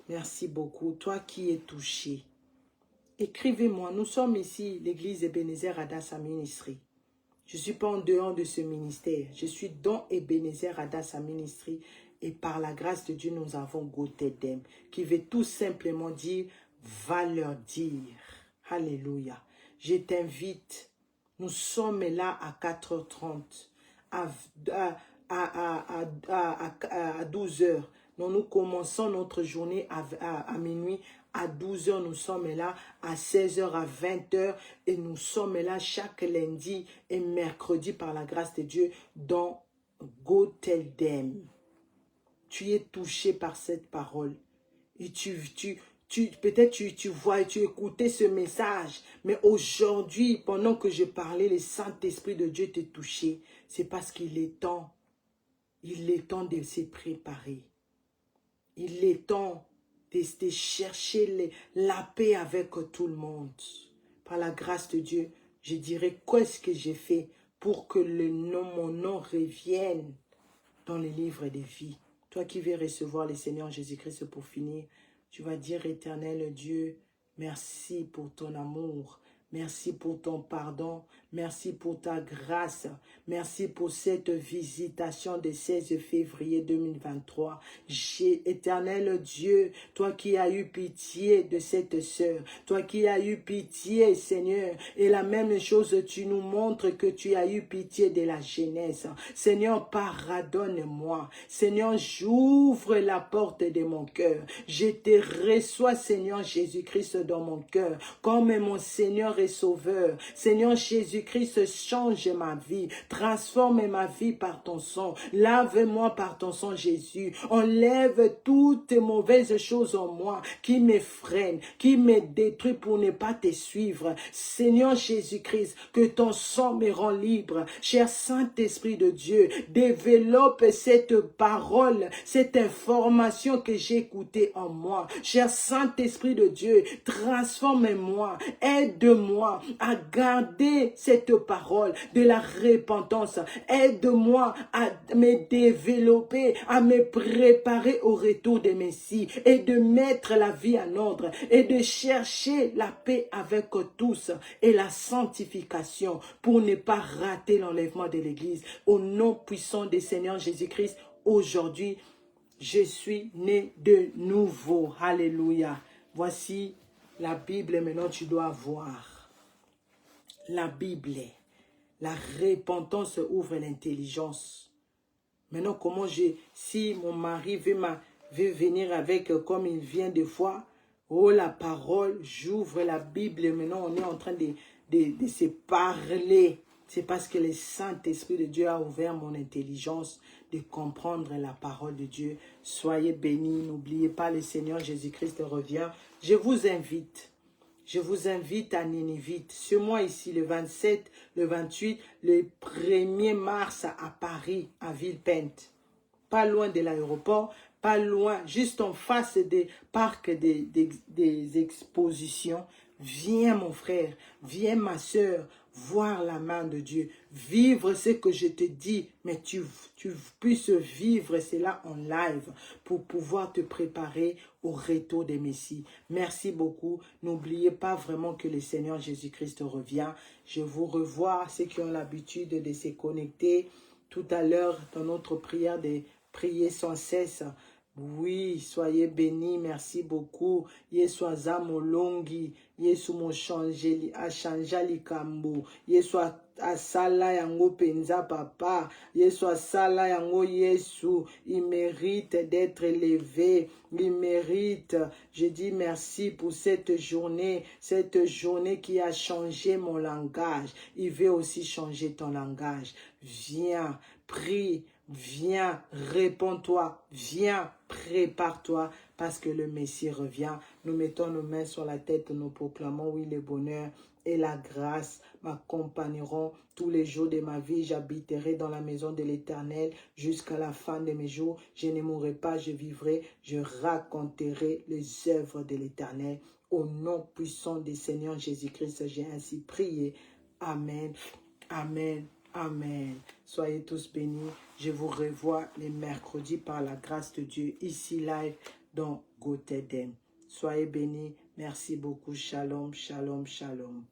Merci beaucoup. Toi qui es touché, écrivez-moi. Nous sommes ici, l'église Ebenezer Adassa Ministry. Je ne suis pas en dehors de ce ministère. Je suis dans Ebenezer Adassa Ministry. Et par la grâce de Dieu, nous avons Gothedem, qui veut tout simplement dire, va leur dire. Alléluia. Je t'invite. Nous sommes là à 4h30. à 12 heures. Donc nous commençons notre journée à minuit. À 12 heures, nous sommes là. À 16 heures, à 20 heures. Et nous sommes là chaque lundi et mercredi par la grâce de Dieu dans Go Tell Them. Tu es touché par cette parole. Et peut-être tu vois et tu écoutais ce message. Mais aujourd'hui, pendant que je parlais, le Saint-Esprit de Dieu t'a touché. C'est parce qu'il est temps. Il est temps de se préparer. Il est temps de chercher la paix avec tout le monde. Par la grâce de Dieu, je dirais qu'est-ce que j'ai fait pour que mon nom revienne dans les livres des vies. Toi qui veux recevoir le Seigneur Jésus-Christ pour finir, tu vas dire, Éternel Dieu, merci pour ton amour, merci pour ton pardon, merci pour ta grâce, merci pour cette visitation de 16 février 2023. Éternel Dieu, toi qui as eu pitié de cette sœur, toi qui as eu pitié, Seigneur, et la même chose, tu nous montres que tu as eu pitié de la jeunesse. Seigneur, pardonne-moi. Seigneur, j'ouvre la porte de mon cœur. Je te reçois, Seigneur Jésus-Christ, dans mon cœur, comme mon Seigneur et Sauveur. Seigneur Jésus-Christ, change ma vie, transforme ma vie par ton sang. Lave-moi par ton sang, Jésus. Enlève toutes mauvaises choses en moi qui me freinent, qui me détruisent pour ne pas te suivre. Seigneur Jésus-Christ, que ton sang me rend libre. Cher Saint-Esprit de Dieu, développe cette parole, cette information que j'ai écoutée en moi. Cher Saint-Esprit de Dieu, transforme-moi, aide-moi à garder cette parole de la repentance. Aide-moi à me développer, à me préparer au retour de Messie et de mettre la vie en ordre et de chercher la paix avec tous et la sanctification pour ne pas rater l'enlèvement de l'Église. Au nom puissant du Seigneur Jésus-Christ, aujourd'hui, je suis né de nouveau. Alléluia. Voici la Bible, maintenant tu dois voir. La Bible, la repentance ouvre l'intelligence. Maintenant, si mon mari veut venir avec, comme il vient de fois, oh la parole, j'ouvre la Bible, maintenant on est en train de se parler. C'est parce que le Saint-Esprit de Dieu a ouvert mon intelligence de comprendre la parole de Dieu. Soyez bénis, n'oubliez pas, le Seigneur Jésus-Christ revient. Je vous invite à Nénévite. Ce mois ici, le 27, le 28, le 1er mars à Paris, à Villepinte. Pas loin de l'aéroport, pas loin, juste en face des parcs des expositions. Viens mon frère, viens ma soeur, voir la main de Dieu, vivre ce que je te dis, mais tu puisses vivre cela en live pour pouvoir te préparer au retour des Messies. Merci beaucoup. N'oubliez pas vraiment que le Seigneur Jésus-Christ revient. Je vous revois, ceux qui ont l'habitude de se connecter tout à l'heure dans notre prière de prier sans cesse. Oui, soyez bénis, merci beaucoup. Yesu azamolongi, Yesu mochangeli, achanjali kambo, Yesu asala yango penza papa, Yesu asala yango Yesu, il mérite d'être élevé, il mérite. Je dis merci pour cette journée qui a changé mon langage. Il veut aussi changer ton langage. Viens, prie. Viens, réponds-toi, viens, prépare-toi parce que le Messie revient. Nous mettons nos mains sur la tête, nous proclamons, oui, le bonheur et la grâce m'accompagneront tous les jours de ma vie. J'habiterai dans la maison de l'Éternel jusqu'à la fin de mes jours. Je ne mourrai pas, je vivrai, je raconterai les œuvres de l'Éternel. Au nom puissant du Seigneur Jésus-Christ, j'ai ainsi prié. Amen, amen. Amen. Soyez tous bénis. Je vous revois les mercredis par la grâce de Dieu ici live dans Go Tell Them. Soyez bénis. Merci beaucoup. Shalom, shalom, shalom.